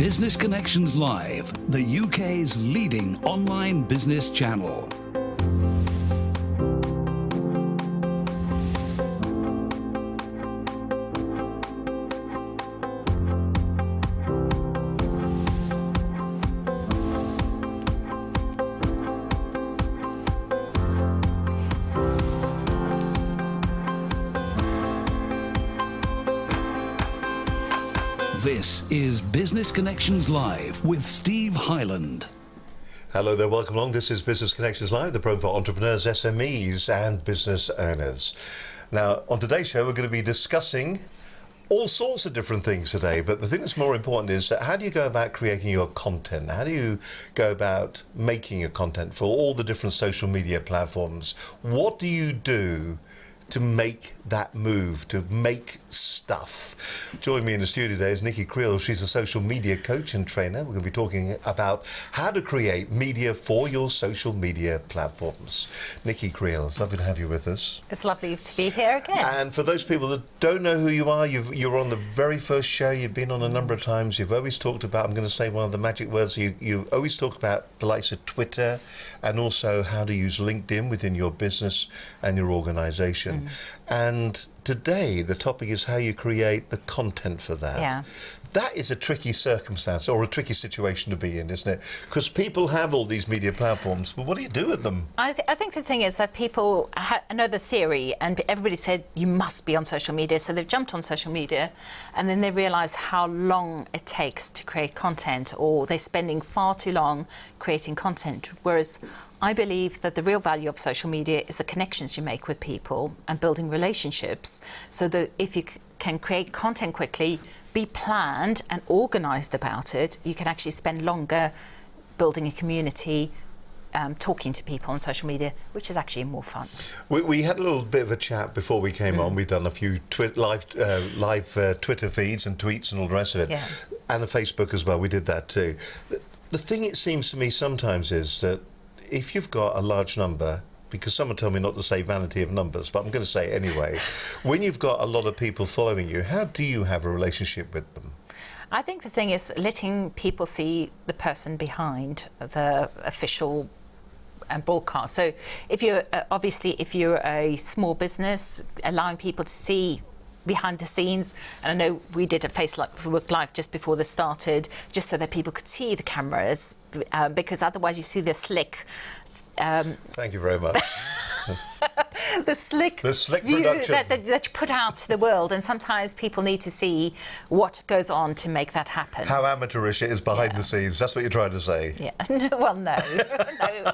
Business Connections Live, the UK's leading online business channel. This is Business Connections Live with Steve Hyland. Hello there, welcome along. This is Business Connections Live, the program for entrepreneurs, SMEs and business owners. Now, on today's show, we're going to be discussing all sorts of different things today, but the thing that's more important is that how do you go about creating your content? How do you go about making your content for all the different social media platforms? What do you do to make that move, to make stuff? Joining me in the studio today is Nikki Creel. She's a social media coach and trainer. We're going to be talking about how to create media for your social media platforms. Nikki Creel, it's lovely to have you with us. It's lovely to be here again. And for those people that don't know who you are, you're on the very first show. You've been on a number of times. You've always talked about, I'm going to say one of the magic words, you always talk about the likes of Twitter and also how to use LinkedIn within your business and your organisation. And today the topic is how you create the content for that. Yeah. That is a tricky circumstance or a tricky situation to be in, isn't it? Because people have all these media platforms, but what do you do with them? I think the thing is that people know the theory, and everybody said you must be on social media, so they've jumped on social media, and then they realise how long it takes to create content, or they're spending far too long creating content. Whereas I believe that the real value of social media is the connections you make with people and building relationships, so that if you can create content quickly, be planned and organised about it, you can actually spend longer building a community, talking to people on social media, which is actually more fun. We had a little bit of a chat before we came on. We've done a few live Twitter feeds and tweets and all the rest of it, and a Facebook as well. We did that too. The thing it seems to me sometimes is that if you've got a large number, because someone told me not to say vanity of numbers, but I'm going to say it anyway, when you've got a lot of people following you, how do you have a relationship with them? I think the thing is letting people see the person behind the official broadcast. So if you're if you're a small business, allowing people to see behind the scenes, and I know we did a Facebook Live just before this started, just so that people could see the cameras, because otherwise you see the slick. Thank you very much. the slick view that you put out to the world, and sometimes people need to see what goes on to make that happen. How amateurish it is behind the scenes, that's what you're trying to say. Yeah. Well, no. No.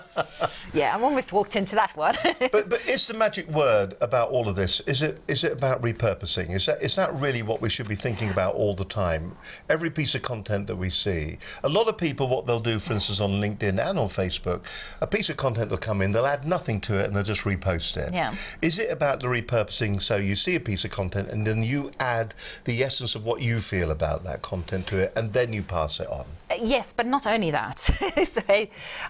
Yeah, I've almost walked into that one. but is the magic word about all of this, is it about repurposing? Is that really what we should be thinking about all the time? Every piece of content that we see. A lot of people, what they'll do, for instance, on LinkedIn and on Facebook, a piece of content will come in, they'll add nothing to it and they'll just repost it. Yeah. Is it about the repurposing, so you see a piece of content and then you add the essence of what you feel about that content to it and then you pass it on? Yes, but not only that. So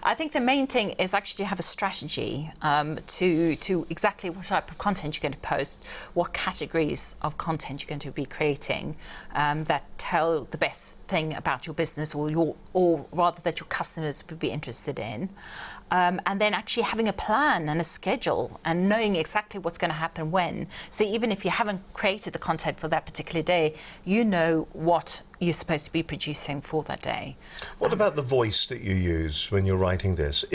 I think the main thing is actually to have a strategy to exactly what type of content you're going to post, what categories of content you're going to be creating that tell the best thing about your business, or rather that your customers would be interested in. And then actually having a plan and a schedule and knowing exactly what's going to happen when. So even if you haven't created the content for that particular day, you know what you're supposed to be producing for that day. What about the voice that you use when you're writing this?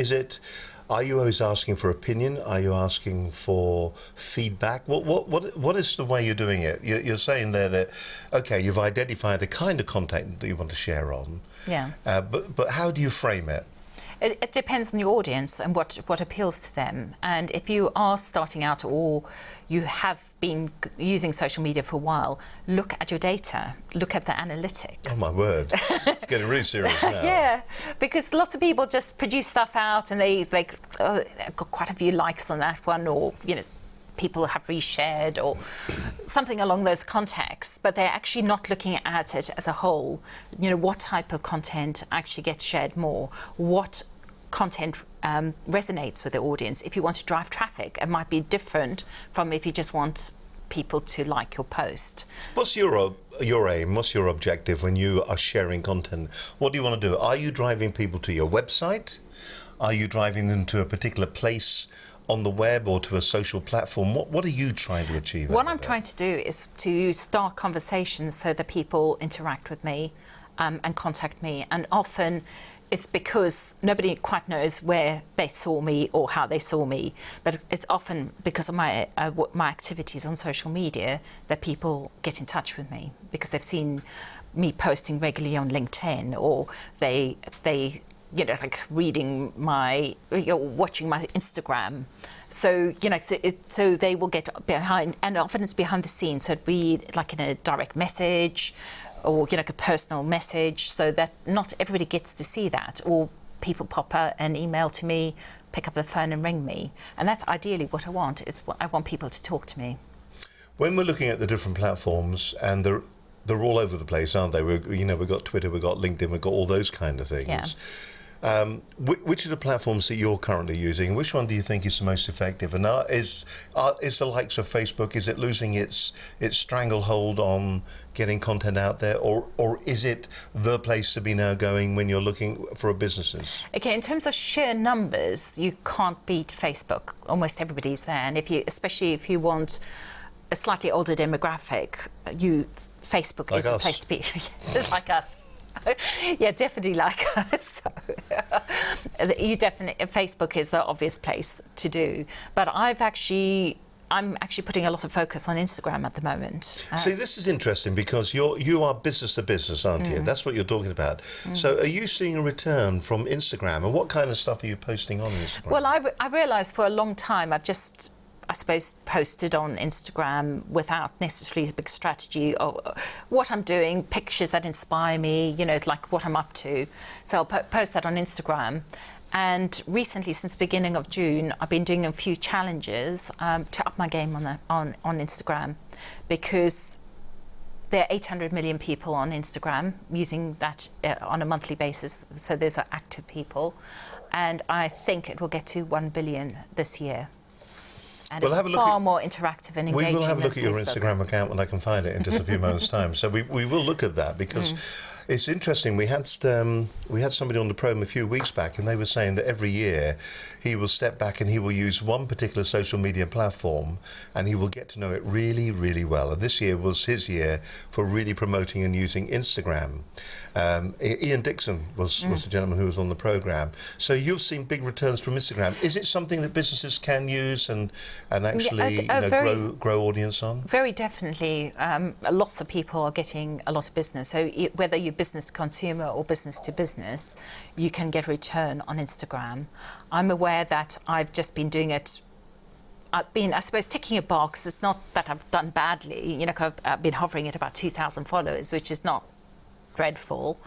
Are you always asking for opinion? Are you asking for feedback? What is the way you're doing it? You're saying there that, okay, you've identified the kind of content that you want to share on. Yeah. But how do you frame it? It depends on your audience and what appeals to them. And if you are starting out or you have been using social media for a while, look at your data, look at the analytics. Oh my word, it's getting really serious now. Yeah, because lots of people just produce stuff out and they've got quite a few likes on that one, or people have reshared or something along those contexts, but they're actually not looking at it as a whole. What type of content actually gets shared more? What content resonates with the audience? If you want to drive traffic, it might be different from if you just want people to like your post. What's your your aim? What's your objective when you are sharing content? What do you want to do? Are you driving people to your website? Are you driving them to a particular place on the web or to a social platform? What are you trying to achieve? What I'm trying to do is to start conversations so that people interact with me and contact me. And often it's because nobody quite knows where they saw me or how they saw me, but it's often because of my activities on social media that people get in touch with me because they've seen me posting regularly on LinkedIn, or they like reading my, watching my Instagram. So, so they will get behind, and often it's behind the scenes. So it'd be like in a direct message or, like a personal message, so that not everybody gets to see that. Or people pop an email to me, pick up the phone and ring me. And that's ideally what I want, I want people to talk to me. When we're looking at the different platforms, and they're all over the place, aren't they? We've got Twitter, we've got LinkedIn, we've got all those kind of things. Yeah. Which of the platforms that you're currently using, which one do you think is the most effective? And is the likes of Facebook, is it losing its stranglehold on getting content out there, or is it the place to be now going when you're looking for businesses? Okay, in terms of sheer numbers, you can't beat Facebook. Almost everybody's there, and especially if you want a slightly older demographic, Facebook like is us. the place to be. Like us. Yeah, definitely like us. So, Facebook is the obvious place to do. But I'm actually putting a lot of focus on Instagram at the moment. See, this is interesting because you are business to business, aren't you? That's what you're talking about. So are you seeing a return from Instagram, and what kind of stuff are you posting on Instagram? Well, I realised for a long time I've just, I suppose, posted on Instagram without necessarily a big strategy or what I'm doing, pictures that inspire me, like what I'm up to. So I'll post that on Instagram. And recently, since the beginning of June, I've been doing a few challenges to up my game on Instagram, because there are 800 million people on Instagram using that on a monthly basis. So those are active people. And I think it will get to 1 billion this year. And We'll it's have a look far at- more interactive and engaging. We will have a look at than your Facebook. Instagram account when I can find it in just a few moments' time. So we will look at that, because it's interesting. We had somebody on the program a few weeks back, and they were saying that every year he will step back and he will use one particular social media platform, and he will get to know it really, really well. And this year was his year for really promoting and using Instagram. Ian Dixon was the gentleman who was on the program. So you've seen big returns from Instagram. Is it something that businesses can use and actually grow audience on? Very definitely. Lots of people are getting a lot of business. So whether you're business to consumer or business to business, you can get a return on Instagram. I'm aware that I've just been doing it. I've been, I suppose, ticking a box. It's not that I've done badly. I've been hovering at about 2,000 followers, which is not dreadful.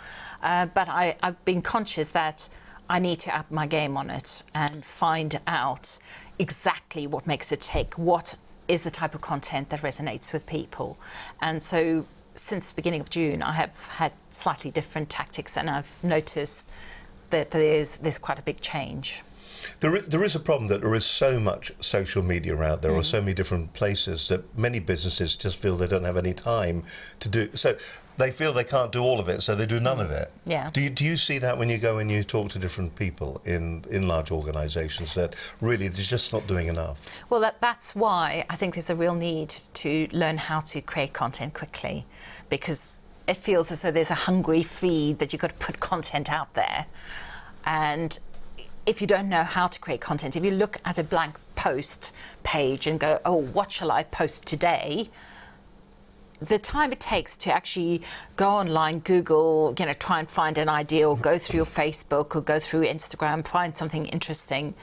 But I've been conscious that I need to up my game on it and find out exactly what makes it tick, what is the type of content that resonates with people. And so since the beginning of June, I have had slightly different tactics, and I've noticed that there's quite a big change. There is a problem that there is so much social media out there, or so many different places, that many businesses just feel they don't have any time to do. So they feel they can't do all of it, so they do none of it. Yeah. Do you see that when you go and you talk to different people in large organisations, that really they're just not doing enough? Well, that's why I think there's a real need to learn how to create content quickly, because it feels as though there's a hungry feed that you've got to put content out there. And if you don't know how to create content, if you look at a blank post page and go, oh, what shall I post today? The time it takes to actually go online, Google, try and find an idea, or go through your Facebook or go through Instagram, find something interesting.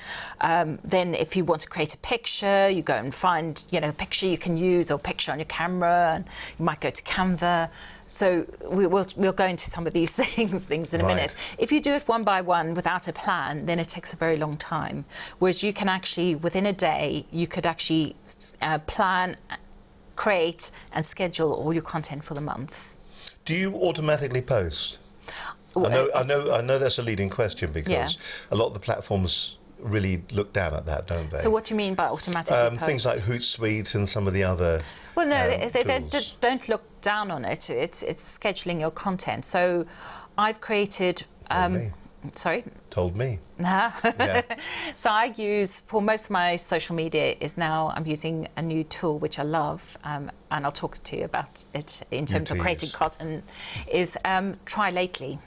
Then if you want to create a picture, you go and find, a picture you can use, or picture on your camera, and you might go to Canva. So we'll go into some of these things in a minute. If you do it one by one without a plan, then it takes a very long time. Whereas you can actually, within a day, you could actually plan, create and schedule all your content for the month. Do you automatically post? I know that's a leading question, because a lot of the platforms really look down at that, don't they? So what do you mean by automatically post? Things like Hootsuite and some of the other Well, no, they tools. don't look down on it. It's scheduling your content. So I've created... Told me. Sorry? Told me. Yeah. Yeah. So I use, for most of my social media, I'm using a new tool which I love, and I'll talk to you about it in terms of creating content, is Try Lately,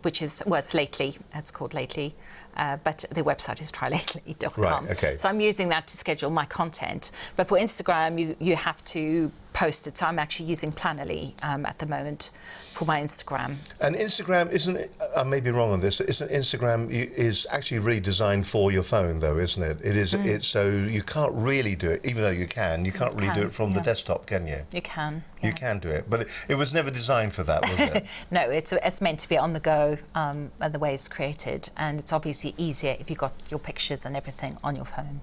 which is, well, it's Lately, it's called Lately, but the website is trylately.com. Right, okay. So I'm using that to schedule my content. But for Instagram, you have to post it. So I'm actually using Planoly at the moment for my Instagram. And Instagram isn't it, I may be wrong on this, isn't Instagram is actually really designed for your phone though, isn't it? It is, it's so you can't really do it, even though you can't really do it from the desktop, can you? You can. You can do it, but it was never designed for that, was it? No, it's meant to be on the go, the way it's created, and it's obviously easier if you've got your pictures and everything on your phone.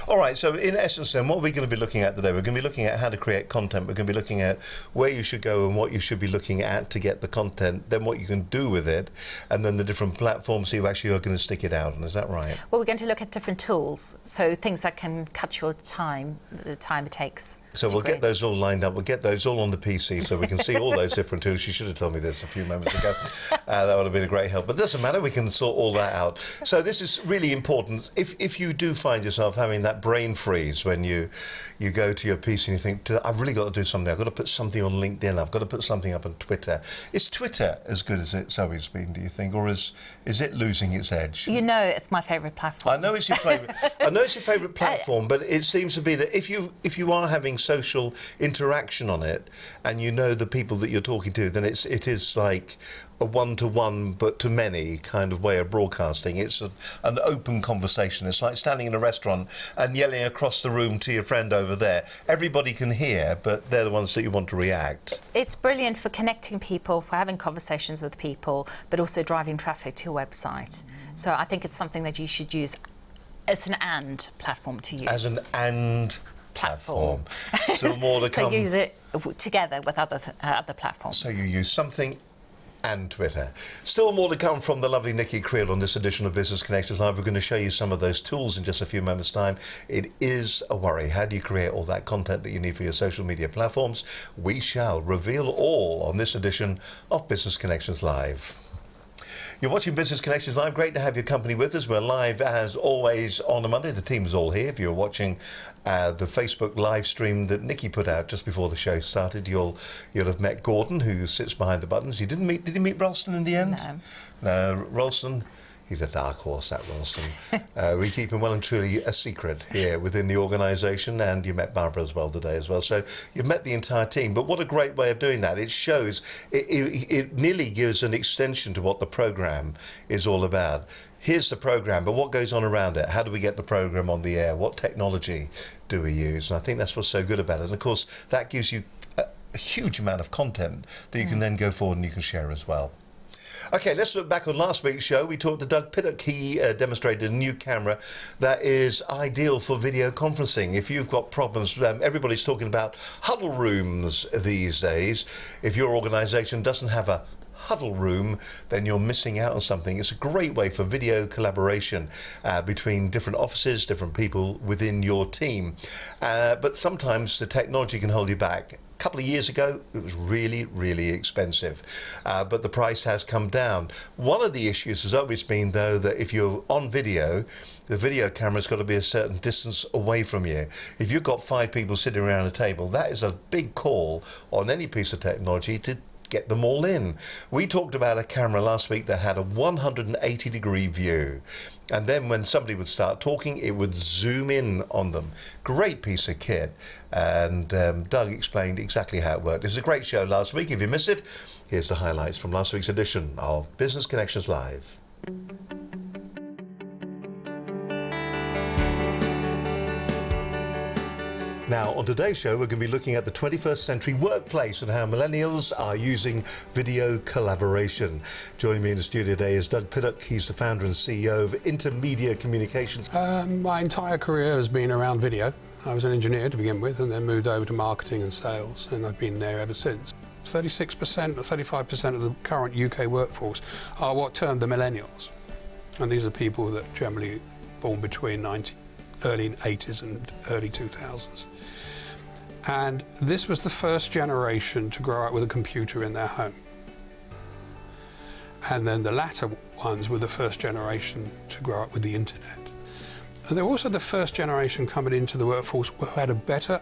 All right, so in essence then, what are we going to be looking at today? We're going to be looking at how to create content. We're going to be looking at where you should go and what you should be looking at to get the content, then what you can do with it, and then the different platforms you actually are going to stick it out on. Is that right? Well, we're going to look at different tools, so things that can cut your time, the time it takes. So we'll get those all lined up. We'll get those all on the PC so we can see all those different tools. You should have told me this a few moments ago. That would have been a great help. But it doesn't matter. We can sort all that out. So this is really important. If you do find yourself having that brain freeze when you go to your PC and you think, I've really got to do something. I've got to put something on LinkedIn. I've got to put something up on Twitter. Is Twitter as good as it's always been, do you think? Or is it losing its edge? You know it's my favourite platform. I know it's your favourite. I know it's your favourite platform, but it seems to be that if you are having social interaction on it, and you know the people that you're talking to, then it is like a one-to-one but to many kind of way of broadcasting. It's an open conversation. It's like standing in a restaurant and yelling across the room to your friend over there. Everybody can hear, but they're the ones that you want to react. It's brilliant for connecting people, for having conversations with people, but also driving traffic to your website. So I think it's something that you should use. It's an and platform to use. As an and platform. So more to come. So use it together with other platforms. So you use something and Twitter. Still more to come from the lovely Nikki Creel on this edition of Business Connections Live. We're going to show you some of those tools in just a few moments' time. It is a worry. How do you create all that content that you need for your social media platforms? We shall reveal all on this edition of Business Connections Live. You're watching Business Connections Live. Great to have your company with us. We're live as always on a Monday. The team's all here. If you're watching the Facebook live stream that Nikki put out just before the show started, you'll have met Gordon, who sits behind the buttons. Did you meet Ralston in the end? No, Ralston. He's a dark horse, that Ralston. We keep him well and truly a secret here within the organisation, and you met Barbara as well today as well. So you've met the entire team, but what a great way of doing that. It shows, it nearly gives an extension to what the programme is all about. Here's the programme, but what goes on around it? How do we get the programme on the air? What technology do we use? And I think that's what's so good about it. And of course, that gives you a huge amount of content that you can then go forward and you can share as well. OK, let's look back on last week's show. We talked to Doug Pittock. He demonstrated a new camera that is ideal for video conferencing. If you've got problems, everybody's talking about huddle rooms these days. If your organisation doesn't have a huddle room, then you're missing out on something. It's a great way for video collaboration between different offices, different people within your team. But sometimes the technology can hold you back. A couple of years ago, it was really, really expensive, but the price has come down. One of the issues has always been, though, that if you're on video, the video camera's got to be a certain distance away from you. If you've got 5 people sitting around a table, that is a big call on any piece of technology to get them all in. We talked about a camera last week that had a 180-degree view. And then when somebody would start talking, it would zoom in on them. Great piece of kit. And Doug explained exactly how it worked. It was a great show last week. If you missed it, here's the highlights from last week's edition of Business Connections Live. Now, on today's show, we're going to be looking at the 21st century workplace and how millennials are using video collaboration. Joining me in the studio today is Doug Pittock. He's the founder and CEO of Intermedia Communications. My entire career has been around video. I was an engineer to begin with and then moved over to marketing and sales, and I've been there ever since. 36% or 35% of the current UK workforce are what termed the millennials. And these are people that generally born between early 80s and early 2000s. And this was the first generation to grow up with a computer in their home. And then the latter ones were the first generation to grow up with the internet. And they're also the first generation coming into the workforce who had a better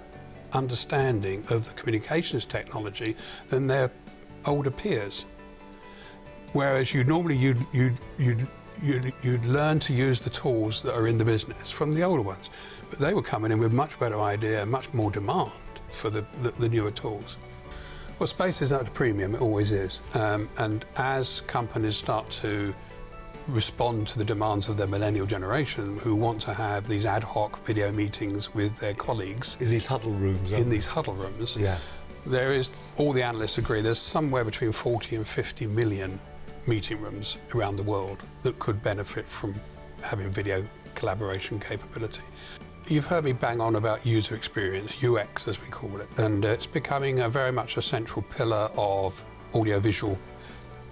understanding of the communications technology than their older peers. Whereas you'd learn to use the tools that are in the business from the older ones. But they were coming in with much better idea, much more demand for the newer tools. Well, space is at a premium, it always is. And as companies start to respond to the demands of their millennial generation who want to have these ad hoc video meetings with their colleagues. In these huddle rooms. Yeah. There is, all the analysts agree, there's somewhere between 40 and 50 million meeting rooms around the world that could benefit from having video collaboration capability. You've heard me bang on about user experience, UX as we call it, and it's becoming very much a central pillar of audiovisual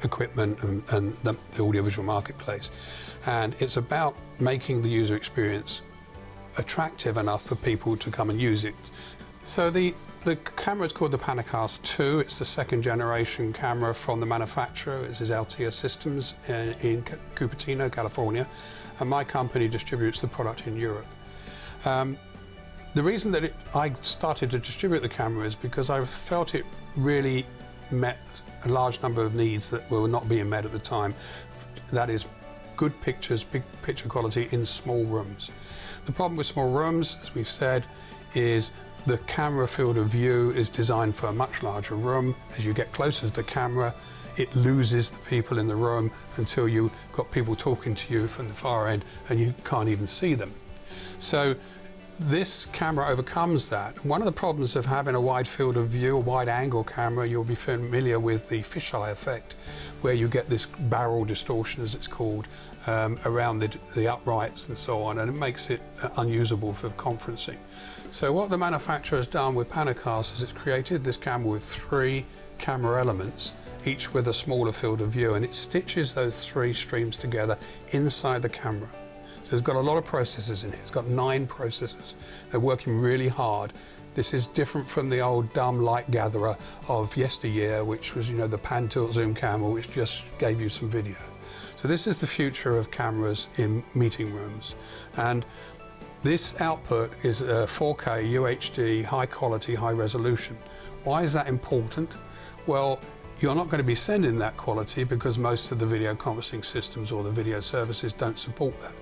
equipment and the audiovisual marketplace. And it's about making the user experience attractive enough for people to come and use it. So the camera is called the Panacast 2. It's the second generation camera from the manufacturer. This is Altea Systems in Cupertino, California. And my company distributes the product in Europe. The reason that I started to distribute the camera is because I felt it really met a large number of needs that were not being met at the time. That is, good pictures, big picture quality in small rooms. The problem with small rooms, as we've said, is the camera field of view is designed for a much larger room. As you get closer to the camera, it loses the people in the room until you've got people talking to you from the far end and you can't even see them. So this camera overcomes that. One of the problems of having a wide field of view, a wide angle camera, you'll be familiar with the fisheye effect, where you get this barrel distortion, as it's called, around the uprights and so on, and it makes it unusable for conferencing. So what the manufacturer has done with Panacast is it's created this camera with 3 camera elements, each with a smaller field of view, and it stitches those 3 streams together inside the camera. So it's got a lot of processors in here. It's got 9 processors. They're working really hard. This is different from the old dumb light gatherer of yesteryear, which was, the pan tilt zoom camera, which just gave you some video. So this is the future of cameras in meeting rooms. And this output is 4K UHD, high quality, high resolution. Why is that important? Well, you're not going to be sending that quality because most of the video conferencing systems or the video services don't support that.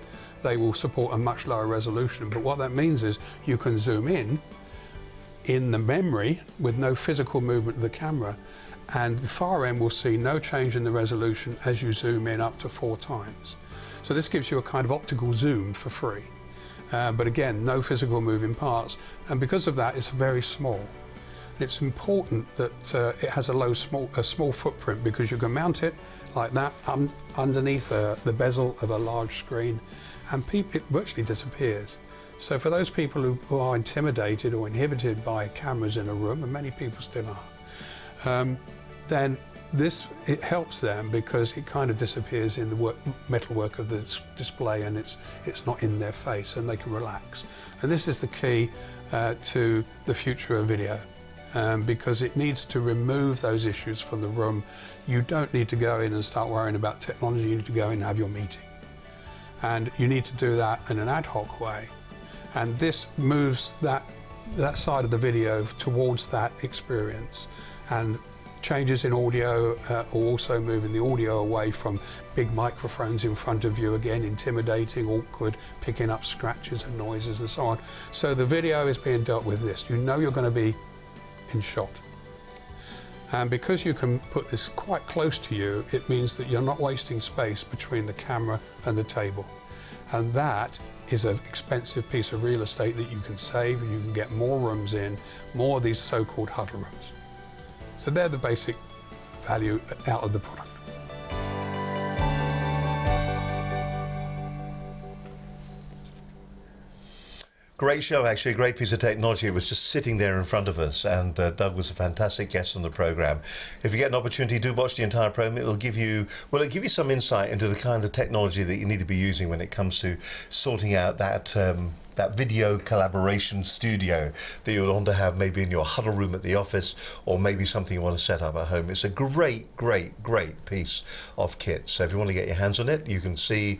They will support a much lower resolution, but what that means is you can zoom in the memory with no physical movement of the camera, and the far end will see no change in the resolution as you zoom in up to 4 times. So this gives you a kind of optical zoom for free. But again, no physical moving parts, and because of that, it's very small. And it's important that it has a small footprint, because you can mount it like that underneath the bezel of a large screen, and it virtually disappears. So for those people who are intimidated or inhibited by cameras in a room, and many people still are, then it helps them because it kind of disappears in the metalwork of the display, and it's not in their face, and they can relax. And this is the key to the future of video. Because it needs to remove those issues from the room. You don't need to go in and start worrying about technology. You need to go in and have your meeting. And you need to do that in an ad hoc way. And this moves that side of the video towards that experience. And changes in audio are also moving the audio away from big microphones in front of you, again, intimidating, awkward, picking up scratches and noises and so on. So the video is being dealt with this. You know you're going to be in shot. And because you can put this quite close to you, it means that you're not wasting space between the camera and the table. And that is an expensive piece of real estate that you can save, and you can get more rooms in, more of these so-called huddle rooms. So they're the basic value out of the product. Great show, actually, a great piece of technology. It was just sitting there in front of us, and Doug was a fantastic guest on the programme. If you get an opportunity, do watch the entire programme. It'll give you some insight into the kind of technology that you need to be using when it comes to sorting out that video collaboration studio that you would want to have maybe in your huddle room at the office, or maybe something you want to set up at home. It's a great, great, great piece of kit. So if you want to get your hands on it, you can see,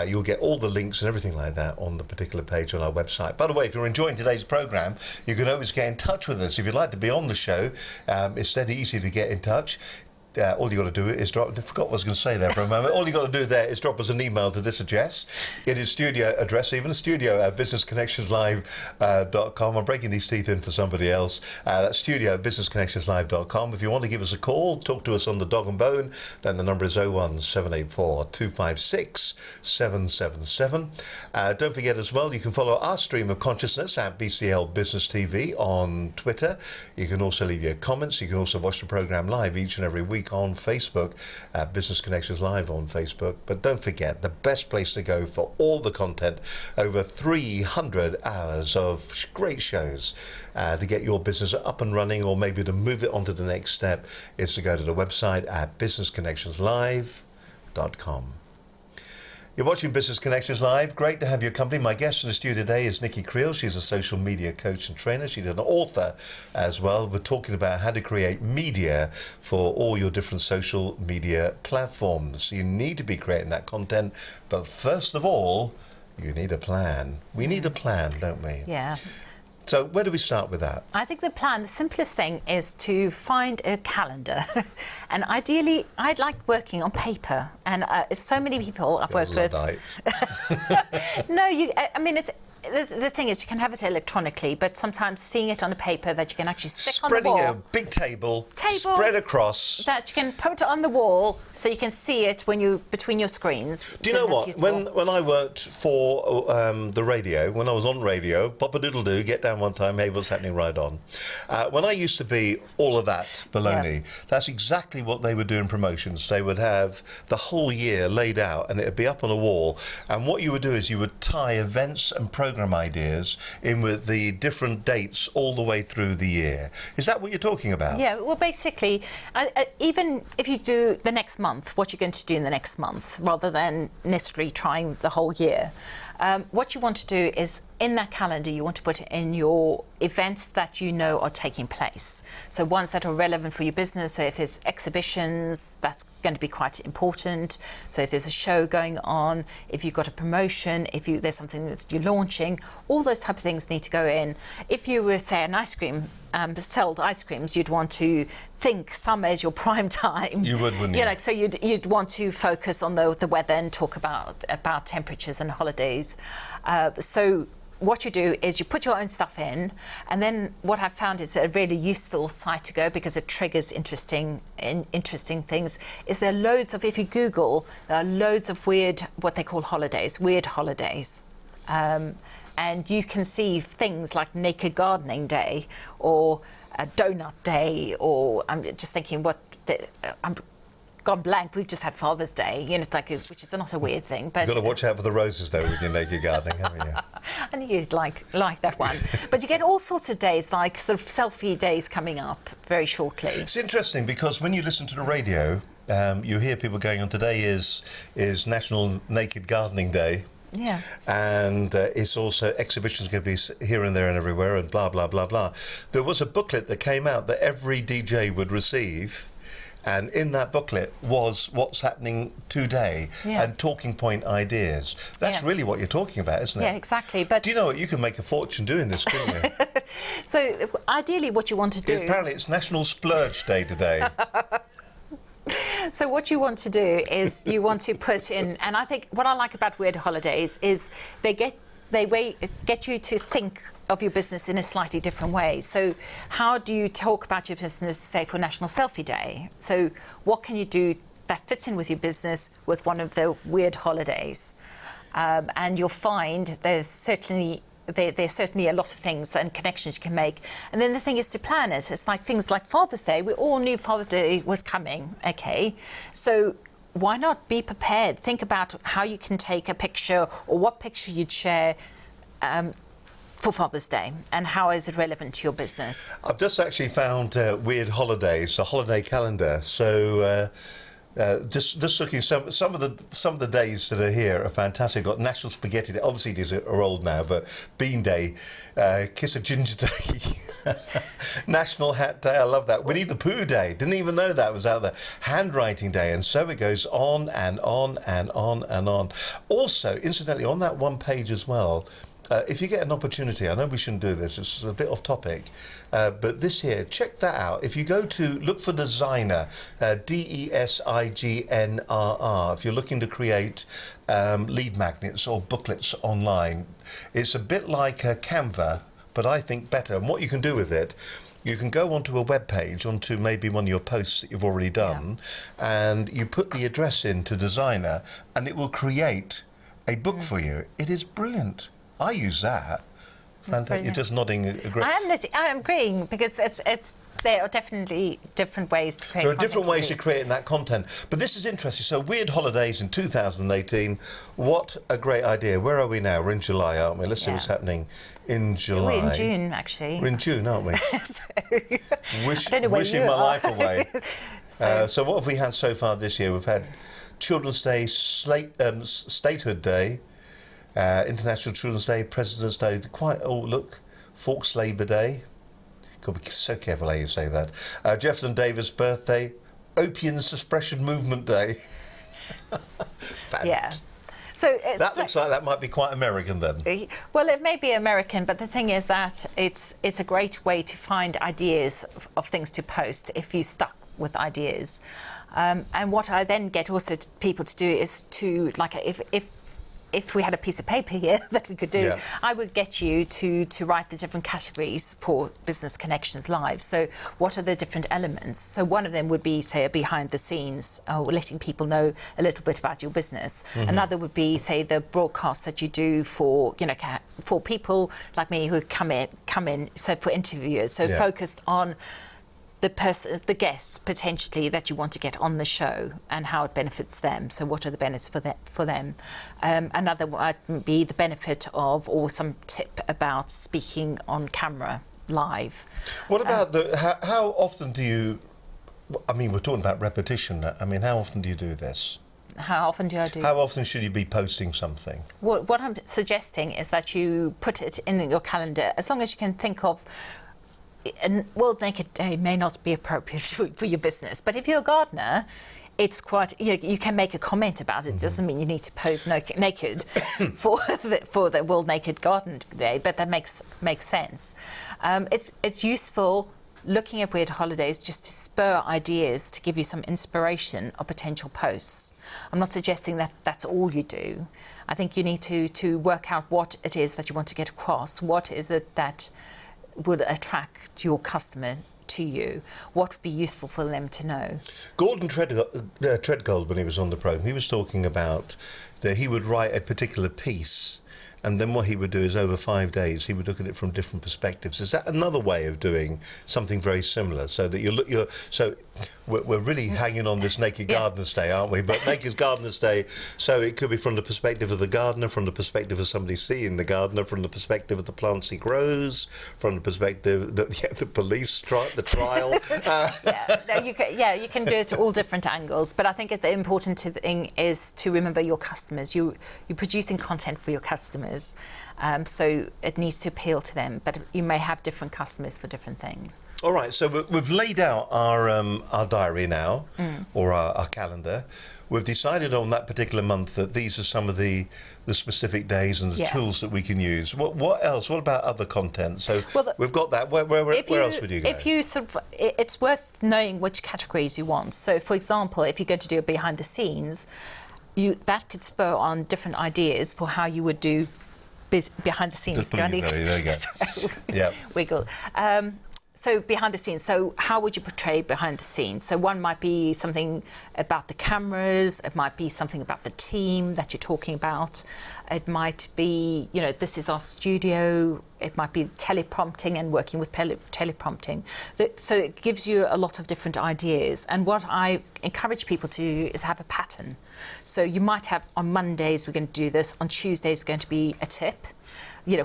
you'll get all the links and everything like that on the particular page on our website. By the way, if you're enjoying today's programme, you can always get in touch with us. If you'd like to be on the show, it's dead easy to get in touch. All you got to do is drop. I forgot what I was going to say there for a moment. All you got to do there is drop us an email to this address. It is studio address, even studio at businessconnectionslive.com. I'm breaking these teeth in for somebody else. That's studio at businessconnectionslive.com. If you want to give us a call, talk to us on the dog and bone, then the number is 01784 256 777. Don't forget as well, you can follow our stream of consciousness at BCL Business TV on Twitter. You can also leave your comments. You can also watch the programme live each and every week on Facebook, Business Connections Live on Facebook. But don't forget, the best place to go for all the content, over 300 hours of great shows to get your business up and running, or maybe to move it on to the next step, is to go to the website at businessconnectionslive.com. You're watching Business Connections Live. Great to have your company. My guest in the studio today is Nikki Creel. She's a social media coach and trainer. She's an author as well. We're talking about how to create media for all your different social media platforms. You need to be creating that content, but first of all, you need a plan. We need a plan, don't we? Yeah. So where do we start with that? I think the simplest thing is to find a calendar. And ideally, I'd like working on paper. And so many people I've worked with... No, I mean, it's... The thing is, you can have it electronically, but sometimes seeing it on a paper that you can actually stick on the wall. Spreading a big table spread across. That you can put on the wall so you can see it when you between your screens. Do you know what? When I worked for the radio, when I was on radio, pop-a-doodle-doo, get down one time, hey, what's happening, right on. When I used to be all of that baloney, that's exactly what they would do in promotions. They would have the whole year laid out, and it would be up on a wall. And what you would do is you would tie events and program ideas in with the different dates all the way through the year. Is that what you're talking about? Yeah, well, basically, even if you do the next month, what you're going to do in the next month, rather than necessarily trying the whole year, what you want to do is, in that calendar, you want to put in your events that you know are taking place. So ones that are relevant for your business. So if there's exhibitions, that's going to be quite important. So if there's a show going on, if you've got a promotion, if there's something that you're launching, all those type of things need to go in. If you were, say, an ice cream, sold ice creams, you'd want to think summer is your prime time. You would, wouldn't you? So you'd want to focus on the weather and talk about temperatures and holidays. So what you do is you put your own stuff in, and then what I've found is a really useful site to go, because it triggers interesting things, is there are loads of, if you Google, there are loads of weird, what they call holidays, weird holidays. And you can see things like Naked Gardening Day, or a Donut Day, or I'm just thinking I'm gone blank. We've just had Father's Day, which is not a weird thing. But you've got to watch out for the roses, though, with your naked gardening, haven't you? I knew you'd like that one. But you get all sorts of days, like sort of selfie days coming up very shortly. It's interesting, because when you listen to the radio, you hear people going on, today is National Naked Gardening Day. Yeah. And it's also exhibitions going to be here and there and everywhere, and blah, blah, blah, blah. There was a booklet that came out that every DJ would receive, and in that booklet was what's happening today and talking point ideas. That's really what you're talking about, isn't it? Yeah, exactly. But do you know what? You can make a fortune doing this, couldn't you? So ideally what you want to do... Apparently it's National Splurge Day today. So what you want to do is you want to put in, and I think what I like about weird holidays is they get you to think of your business in a slightly different way. So how do you talk about your business, say, for National Selfie Day? So what can you do that fits in with your business with one of the weird holidays? And you'll find there's certainly a lot of things and connections you can make. And then the thing is to plan it. It's like things like Father's Day. We all knew Father's Day was coming, okay? So why not be prepared? Think about how you can take a picture, or what picture you'd share for Father's Day, and how is it relevant to your business? I've just actually found Weird Holidays, a holiday calendar. So just looking, some of the days that are here are fantastic. Got National Spaghetti Day. Obviously these are old now, but Bean Day, Kiss of Ginger Day, National Hat Day. I love that. Winnie the Pooh Day. Didn't even know that was out there. Handwriting Day, and so it goes on and on and on and on. Also, incidentally, on that one page as well. If you get an opportunity, I know we shouldn't do this, it's a bit off topic, but this here, check that out. If you go to, look for Designer, DESIGNRR, if you're looking to create lead magnets or booklets online, it's a bit like a Canva, but I think better. And what you can do with it, you can go onto a web page, onto maybe one of your posts that you've already done, and you put the address into Designer, and it will create a book for you. It is brilliant. I use that. Fantastic. You're just nodding. I am agreeing, because there are definitely different ways to create There are content. different ways of creating that content. But this is interesting. So, Weird Holidays in 2018. What a great idea. Where are we now? We're in July, aren't we? Let's see what's happening in July. We're in June, actually. We're in June, aren't we? So, wishing my life away. So what have we had so far this year? We've had Children's Day, Statehood Day, International Children's Day, President's Day, Forks Labour Day. Got to be so careful how you say that. Jefferson Davis' birthday, Opium Suppression Movement Day. Yeah. So that looks like that might be quite American then. Well, it may be American, but the thing is that it's a great way to find ideas of things to post if you're stuck with ideas. And what I then get also people to do is to, like, if we had a piece of paper here that we could do, I would get you to write the different categories for Business Connections Live. So what are the different elements? So one of them would be, say, a behind the scenes, or letting people know a little bit about your business. Another would be, say, the broadcast that you do for, you know, for people like me who come in, so for interviewers, so focused on the guests potentially that you want to get on the show and how it benefits them. So what are the benefits for them? Another might be the benefit of, or some tip about speaking on camera live. What about how often do you, I mean, we're talking about repetition. I mean, how often do you do this? How often do I do? How often should you be posting something? What I'm suggesting is that you put it in your calendar, as long as you can think of. And World Naked Day may not be appropriate for your business, but if you're a gardener, it's quite, you can make a comment about it. It doesn't mean you need to pose naked for the World Naked Garden Day, but that makes sense. It's useful looking at Weird Holidays just to spur ideas, to give you some inspiration of potential posts. I'm not suggesting that that's all you do. I think you need to work out what it is that you want to get across. What is it that would attract your customer to you? What would be useful for them to know? Gordon Treadgold, when he was on the programme, he was talking about that he would write a particular piece, and then what he would do is over 5 days he would look at it from different perspectives. Is that another way of doing something very similar, so that we're really hanging on this Naked Gardeners Day, aren't we? But Naked Gardeners Day, so it could be from the perspective of the gardener, from the perspective of somebody seeing the gardener, from the perspective of the plants he grows, from the perspective the police the trial. You can do it at all different angles. But I think the important thing is to remember your customers. You're producing content for your customers, so it needs to appeal to them. But you may have different customers for different things. All right, so we've laid out our diary now, or our calendar. We've decided on that particular month that these are some of the specific days and the tools that we can use. What else? What about other content? So we've got that. Where else would you go? If you it's worth knowing which categories you want. So, for example, if you're going to do a behind the scenes, that could spur on different ideas for how you would do behind the scenes. There you go. Yeah. Wiggle. So behind the scenes, so how would you portray behind the scenes? So one might be something about the cameras, it might be something about the team that you're talking about, it might be, this is our studio, it might be teleprompting and working with teleprompting. So it gives you a lot of different ideas. And what I encourage people to do is have a pattern. So you might have, on Mondays we're going to do this, on Tuesdays going to be a tip.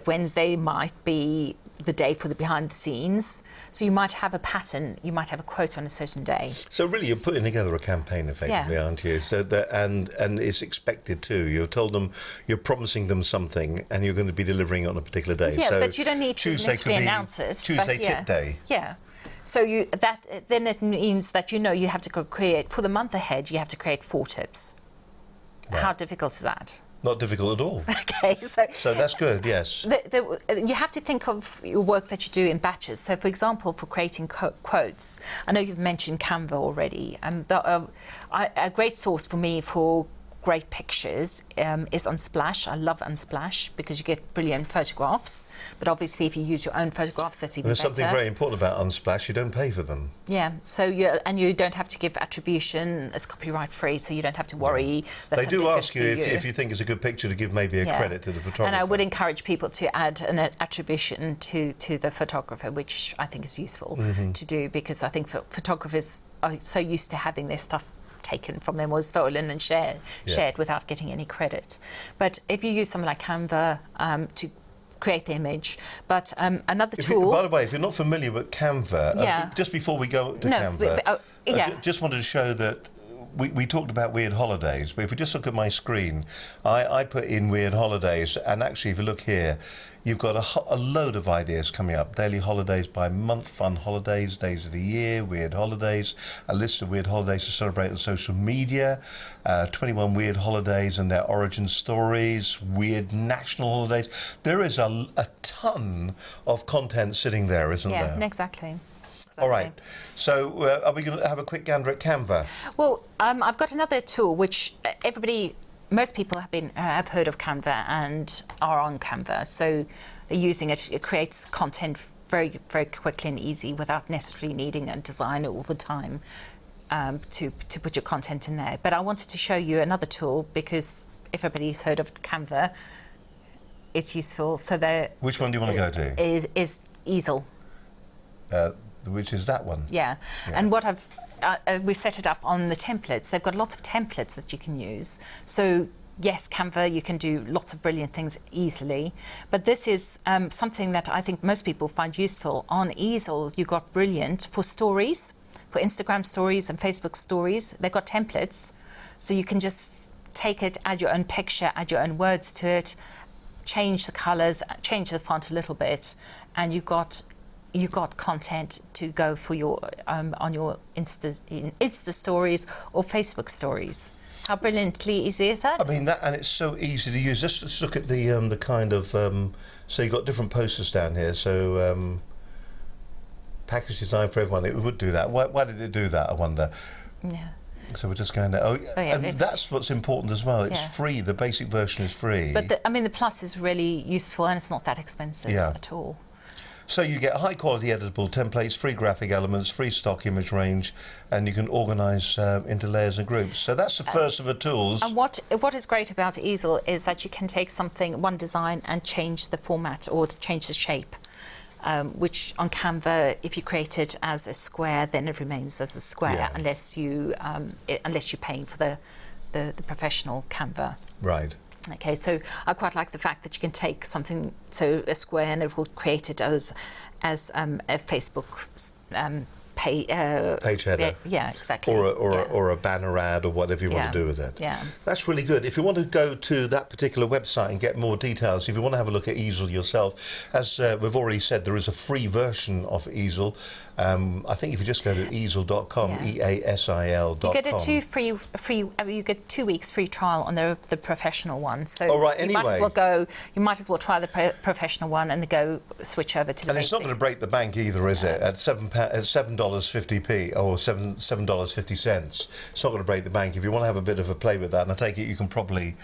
Wednesday might be the day for the behind the scenes. So you might have a pattern, you might have a quote on a certain day. So really you're putting together a campaign effectively, aren't you? So that and it's expected too. You're told them, you're promising them something and you're going to be delivering it on a particular day. Yeah, so but you don't need to Tuesday necessarily announce it. Tuesday tip day. Yeah. So then it means that you have to create, for the month ahead, you have to create 4 tips. Right. How difficult is that? Not difficult at all. Okay, So that's good, yes. You have to think of your work that you do in batches. So, for example, for creating quotes, I know you've mentioned Canva already. A great source for me for great pictures is Unsplash. I love Unsplash because you get brilliant photographs. But obviously, if you use your own photographs, that's even There's better. something very important about Unsplash. You don't pay for them. Yeah, so you don't have to give attribution. It's copyright free, so you don't have to worry. That They do somebody's ask you gonna sue if you think it's a good picture to give maybe a credit to the photographer. And I would encourage people to add an attribution to the photographer, which I think is useful to do, because I think photographers are so used to having their stuff taken from them or stolen and shared without getting any credit. But if you use something like Canva to create the image, but another tool... By the way, if you're not familiar with Canva, just before we go to Canva, I just wanted to show that we talked about weird holidays, but if we just look at my screen, I put in weird holidays, and actually if you look here, you've got a load of ideas coming up. Daily holidays by month, fun holidays, days of the year, weird holidays, a list of weird holidays to celebrate on social media, 21 weird holidays and their origin stories, weird national holidays. There is a ton of content sitting there, isn't there? Yeah, exactly. All right. So are we going to have a quick gander at Canva? Well, I've got another tool which most people have heard of Canva and are on Canva. So they're using it. It creates content very, very quickly and easy without necessarily needing a designer all the time to put your content in there. But I wanted to show you another tool because everybody's heard of Canva. It's useful. So which one do you want to go to? Is Easel. Which is that one? Yeah. And what we've set it up on the templates. They've got lots of templates that you can use. So yes, Canva, you can do lots of brilliant things easily. But this is something that I think most people find useful. On Easel, you got brilliant for stories, for Instagram stories and Facebook stories. They've got templates. So you can just take it, add your own picture, add your own words to it, change the colours, change the font a little bit, and you got content to go for your on your Insta stories or Facebook stories. How brilliantly easy is that? I mean, and it's so easy to use. Just look at the kind of so you've got different posters down here. So package design for everyone. It would do that. Why did it do that? I wonder. Yeah. So we're just going to... and that's what's important as well. It's free. The basic version is free. But the Plus is really useful and it's not that expensive at all. So you get high-quality editable templates, free graphic elements, free stock image range, and you can organise into layers and groups. So that's the first of the tools. And what is great about Easel is that you can take one design and change the format or change the shape, which on Canva, if you create it as a square, then it remains as a square unless you're paying for the professional Canva. Right. Okay, so I quite like the fact that you can take something, so a square, and it will create it as a Facebook page header. Yeah, exactly. Or a banner ad or whatever you want to do with it. Yeah. That's really good. If you want to go to that particular website and get more details, if you want to have a look at Easel yourself, as we've already said, there is a free version of Easel. I think if you just go to easel.com, EASIL.com. You get you get 2 weeks free trial on the professional one. So you might as well try the professional one and then go switch over to the basic. It's not going to break the bank either, is it? At $7.50p or $7.50. It's not going to break the bank. If you want to have a bit of a play with that, and I take it you can probably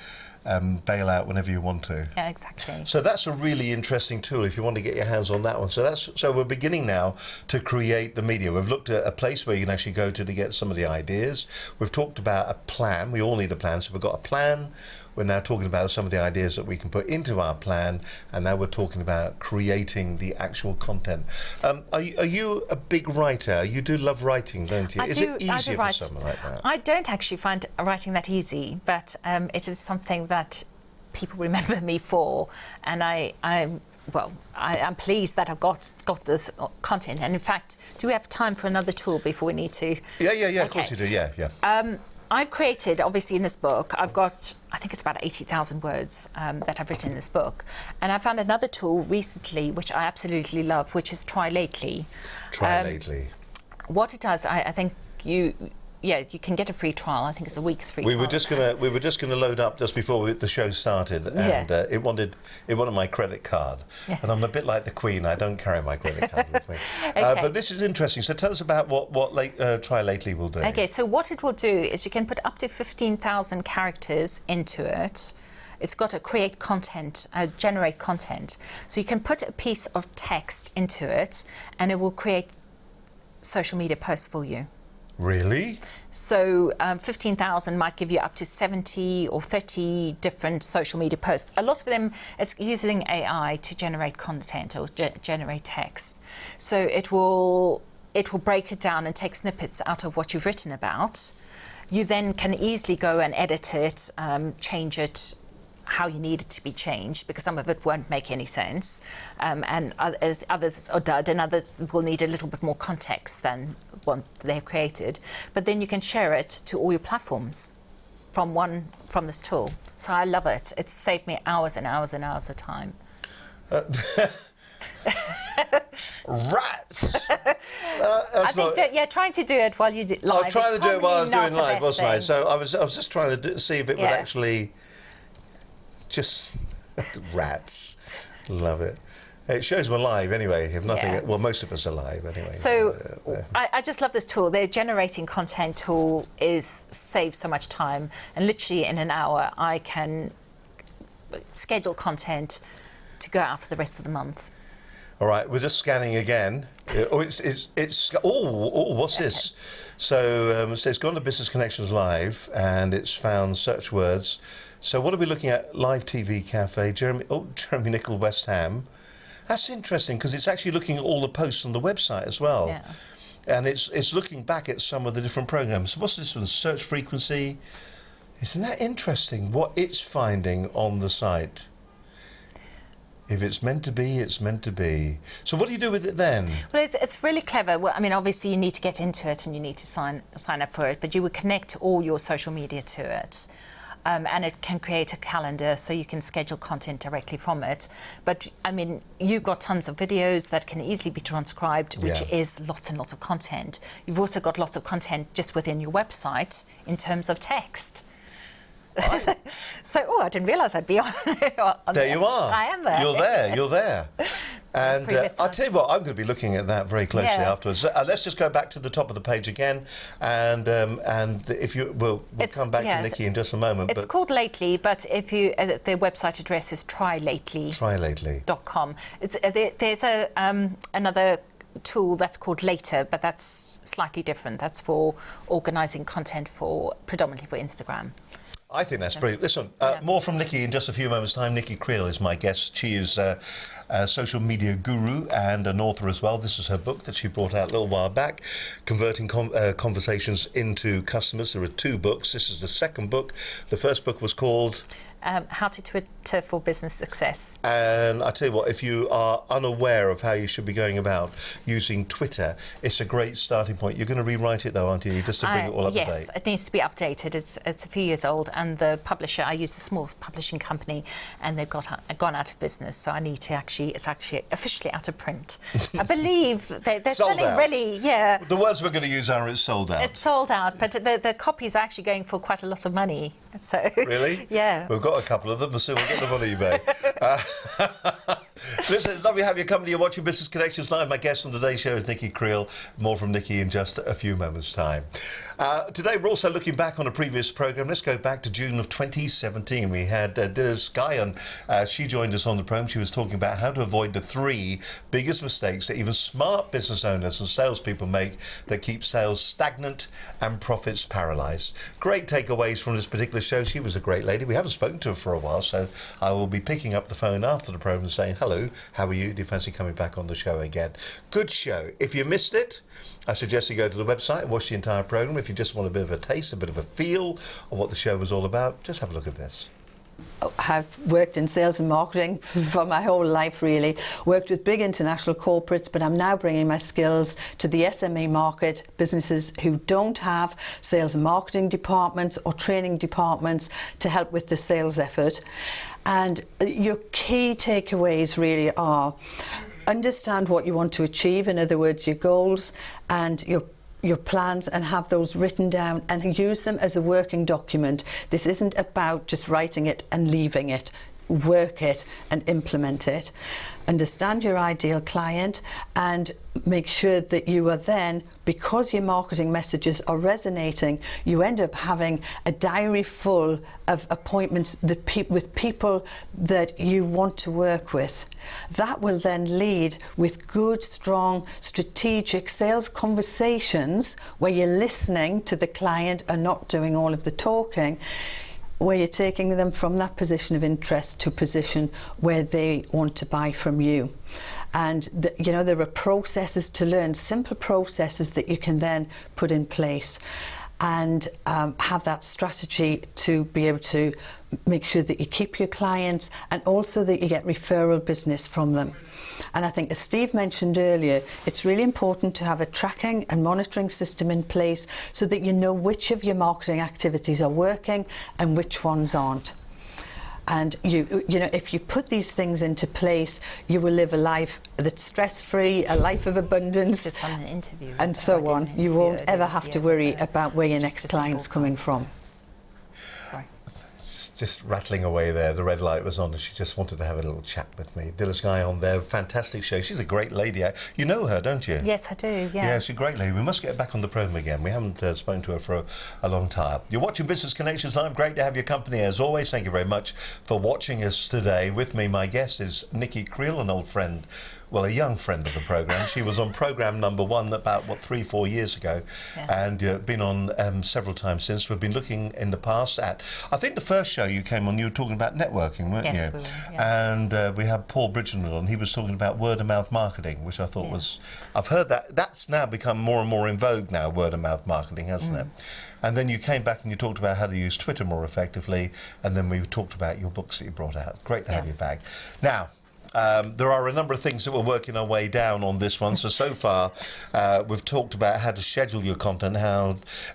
bail out whenever you want to. Yeah, exactly. So that's a really interesting tool if you want to get your hands on that one. So we're beginning now to create the media. We've looked at a place where you can actually go to get some of the ideas. We've talked about a plan. We all need a plan. So we've got a plan. We're now talking about some of the ideas that we can put into our plan, and now we're talking about creating the actual content. Are you a big writer? You do love writing, don't you? Is it easier for someone like that? I don't actually find writing that easy, but it is something that people remember me for. And I'm pleased that I've got this content. And in fact, do we have time for another tool before we need to? Yeah. Okay. Of course you do. Yeah. I've created, obviously in this book, I've got, I think it's about 80,000 words that I've written in this book. And I found another tool recently, which I absolutely love, which is Try Lately. Try Lately. What it does, I think you can get a free trial. I think it's a week's free trial. We were just gonna load up just before the show started, and it wanted my credit card, and I'm a bit like the Queen. I don't carry my credit card with me. Okay. But this is interesting. So tell us about what Try Lately will do. Okay, so what it will do is you can put up to 15,000 characters into it. It's got to create content, generate content. So you can put a piece of text into it, and it will create social media posts for you. Really? So 15,000 might give you up to 70 or 30 different social media posts. A lot of them, it's using AI to generate content or generate text. So it will break it down and take snippets out of what you've written about. You then can easily go and edit it, change it how you need it to be changed, because some of it won't make any sense, and others are dud, and others will need a little bit more context than what they've created. But then you can share it to all your platforms from this tool. So I love it. It's saved me hours and hours and hours of time. Rats. I think trying to do it while you do live. I was trying to do it while I was doing live, wasn't I? thing. So I was just trying to see if it would actually just rats. Love it. It shows we're live anyway. If nothing, well, most of us are live anyway. So I just love this tool. Their generating content tool saves so much time, and literally in an hour I can schedule content to go out for the rest of the month. All right, we're just scanning again. What's this? So it's gone to Business Connections Live, and it's found search words. So what are we looking at? Live TV Cafe, Jeremy Nicol, West Ham. That's interesting, because it's actually looking at all the posts on the website as well. Yeah. And it's looking back at some of the different programs. So what's this one? Search frequency. Isn't that interesting, what it's finding on the site? If it's meant to be, it's meant to be. So what do you do with it then? Well, it's really clever. Well, I mean, obviously you need to get into it and you need to sign up for it, but you would connect all your social media to it. And it can create a calendar, so you can schedule content directly from it. But I mean, you've got tons of videos that can easily be transcribed, which is lots and lots of content. You've also got lots of content just within your website in terms of text. So, I didn't realise I'd be on there. You are. I am there. You're there. You're there. And I'll tell you what, I'm going to be looking at that very closely afterwards. Let's just go back to the top of the page again, and if you we'll come back to Nikki in just a moment. It's called Lately, but if you the website address is trylately.com. There's another tool that's called Later, but that's slightly different. That's for organising content predominantly for Instagram. I think that's brilliant. Listen, more from Nikki in just a few moments' time. Nikki Creel is my guest. She is a social media guru and an author as well. This is her book that she brought out a little while back, Converting Conversations into Customers. There are 2 books. This is the second book. The first book was called How to Twitter for Business Success. And I tell you what, if you are unaware of how you should be going about using Twitter, it's a great starting point. You're going to rewrite it though, aren't you, just to bring it all up to date? Yes, it needs to be updated. It's a few years old, and the publisher, I use a small publishing company, and they've gone out of business, so I need to it's actually officially out of print. I believe they're sold selling out. really, The words we're going to use are it's sold out. It's sold out, but the copies are actually going for quite a lot of money. So Really? Yeah. We've got a couple of them, so we'll get them on eBay. Listen, it's lovely to have your company. You're watching Business Connections Live. My guest on today's show is Nikki Creel. More from Nikki in just a few moments' time. Today, we're also looking back on a previous programme. Let's go back to June of 2017. We had Dinner Sky on. She joined us on the programme. She was talking about how to avoid the 3 biggest mistakes that even smart business owners and salespeople make that keep sales stagnant and profits paralysed. Great takeaways from this particular show. She was a great lady. We haven't spoken to her for a while, so I will be picking up the phone after the programme and saying, hello, how are you? Do you fancy coming back on the show again? Good show. If you missed it, I suggest you go to the website and watch the entire programme. If you just want a bit of a taste, a bit of a feel of what the show was all about, just have a look at this. have worked in sales and marketing for my whole life, really. Worked with big international corporates, but I'm now bringing my skills to the SME market, businesses who don't have sales and marketing departments or training departments to help with the sales effort. And your key takeaways really are: understand what you want to achieve, in other words, your goals and your plans, and have those written down and use them as a working document. This isn't about just writing it and leaving it. Work it and implement it. Understand your ideal client and make sure that you are then, because your marketing messages are resonating, you end up having a diary full of appointments with people that you want to work with. That will then lead with good, strong, strategic sales conversations where you're listening to the client and not doing all of the talking, where you're taking them from that position of interest to a position where they want to buy from you. And there are processes to learn, simple processes that you can then put in place, and have that strategy to be able to make sure that you keep your clients and also that you get referral business from them. And I think, as Steve mentioned earlier, it's really important to have a tracking and monitoring system in place so that you know which of your marketing activities are working and which ones aren't. And if you put these things into place, you will live a life that's stress-free, a life of abundance, Just on an interview, and so on. You won't ever have to worry about where your next client's coming from. Sorry. Just rattling away there. The red light was on and she just wanted to have a little chat with me. Dilla's Guy on there, fantastic show. She's a great lady. You know her, don't you? Yes, I do, yeah. Yeah, she's a great lady. We must get her back on the programme again. We haven't spoken to her for a long time. You're watching Business Connections Live. Great to have your company as always. Thank you very much for watching us today. With me, my guest is Nikki Creel, an old friend, well, a young friend of the programme. She was on programme number 1 about, 3-4 years ago, and been on several times since. We've been looking in the past at, I think the first show you came on, you were talking about networking, weren't you? Yes, we were, yeah. And we had Paul Bridgeland on. He was talking about word-of-mouth marketing, which I thought was... I've heard that's now become more and more in vogue now, word-of-mouth marketing, hasn't it? And then you came back and you talked about how to use Twitter more effectively, and then we talked about your books that you brought out. Great to have you back. Now, there are a number of things that we're working our way down on this one. So far, we've talked about how to schedule your content.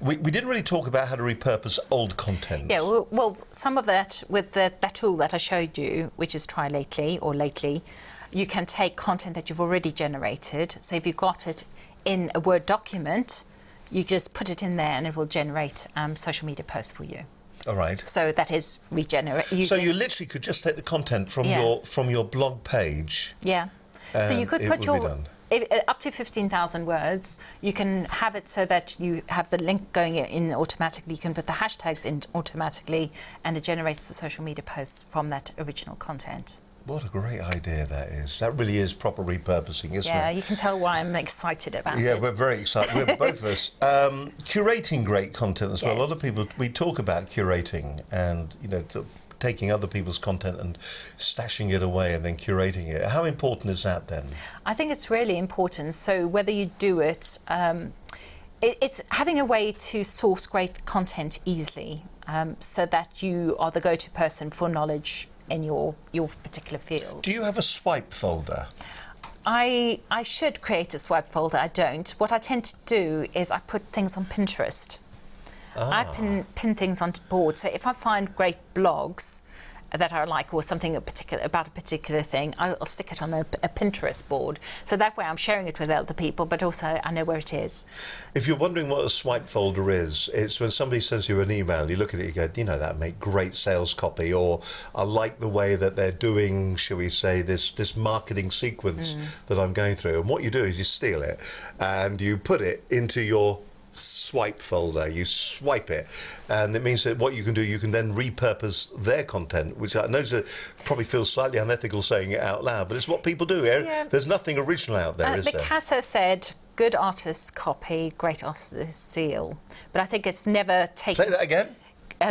We didn't really talk about how to repurpose old content. Yeah, well, some of that with that tool that I showed you, which is Try Lately or Lately, you can take content that you've already generated. So if you've got it in a Word document, you just put it in there and it will generate social media posts for you. All right. So that is regenerate. So you literally could just take the content from your blog page. Yeah. So you could put your up to 15,000 words. You can have it so that you have the link going in automatically. You can put the hashtags in automatically, and it generates the social media posts from that original content. What a great idea that is. That really is proper repurposing, isn't it? Yeah, you can tell why I'm excited about it. Yeah, we're very excited. We're both of us. Curating great content as well. A lot of people, we talk about curating and, taking other people's content and stashing it away and then curating it. How important is that then? I think it's really important. So whether you do it, it's having a way to source great content easily, so that you are the go-to person for knowledge in your particular field. Do you have a swipe folder? I should create a swipe folder. I don't. What I tend to do is I put things on Pinterest. I pin things onto boards. So if I find great blogs that I like, or something about a particular thing, I'll stick it on a Pinterest board. So that way I'm sharing it with other people, but also I know where it is. If you're wondering what a swipe folder is, it's when somebody sends you an email, you look at it, you go, that'd make great sales copy, or I like the way that they're doing, shall we say, this marketing sequence that I'm going through. And what you do is you steal it and you put it into your swipe folder. You swipe it, and it means that what you can do, you can then repurpose their content, which I know probably feels slightly unethical saying it out loud, but it's what people do. Yeah. There's nothing original out there, is there? Picasso said, good artists copy, great artists steal. But I think it's never taken... Say that again?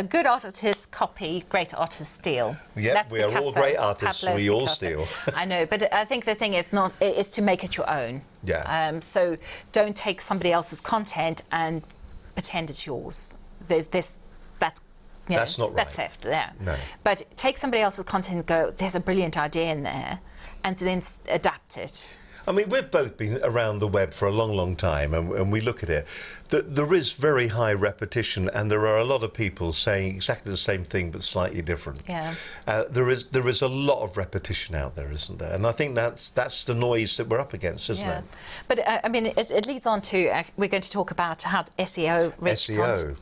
Good artists copy, great artists steal. Yeah, we are all great artists, we all steal. I know, but I think the thing is to make it your own. Yeah. So don't take somebody else's content and pretend it's yours. That's Yeah, That's not right. That's theft, yeah. No. But take somebody else's content and go, there's a brilliant idea in there, and then adapt it. I mean, we've both been around the web for a long, long time, and we look at it. There is very high repetition, and there are a lot of people saying exactly the same thing but slightly different. Yeah. There is a lot of repetition out there, isn't there? And I think that's the noise that we're up against, isn't it? But I mean, it leads on to we're going to talk about how SEO rich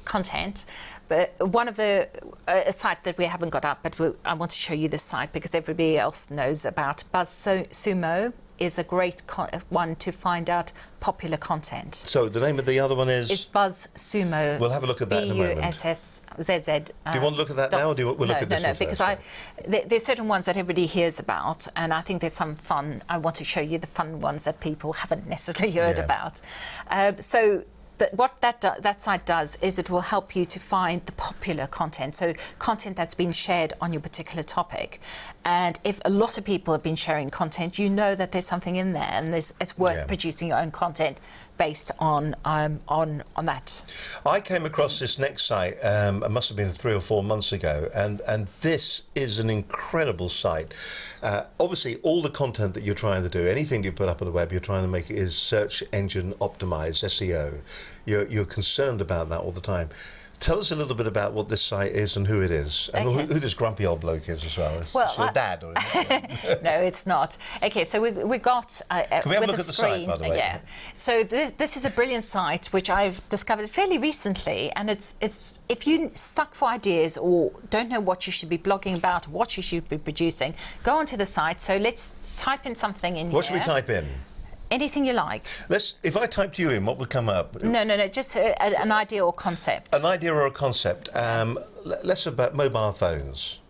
content. But one of the a site that we haven't got up, but I want to show you this site because everybody else knows about BuzzSumo. Is a great one to find out popular content. So the name of the other one is? It's BuzzSumo. We'll have a look at that in a moment. BuzzSumo. Do you want to look at that now, or do you want to look at this one first? Because there's certain ones that everybody hears about, and I think there's some fun. I want to show you the fun ones that people haven't necessarily heard about. What that site does is it will help you to find the popular content, so content that's been shared on your particular topic. And if a lot of people have been sharing content, you know that there's something in there, and it's worth producing your own content based on that. I came across this next site, it must have been 3 or 4 months ago, and this is an incredible site. Obviously, all the content that you're trying to do, anything you put up on the web, you're trying to make it is search engine optimized, SEO. You're concerned about that all the time. Tell us a little bit about what this site is and who it is, and who this grumpy old bloke is as well. It's your dad, or is it? No, it's not. Okay, so we got. Can we have a look at the site, by the way? Yeah. So this is a brilliant site which I've discovered fairly recently, and it's if you're stuck for ideas or don't know what you should be blogging about, what you should be producing, go onto the site. So let's type in something in here. What should we type in? Anything you like. If I typed you in, what would come up? No, just an idea or concept. An idea or a concept. Less about mobile phones.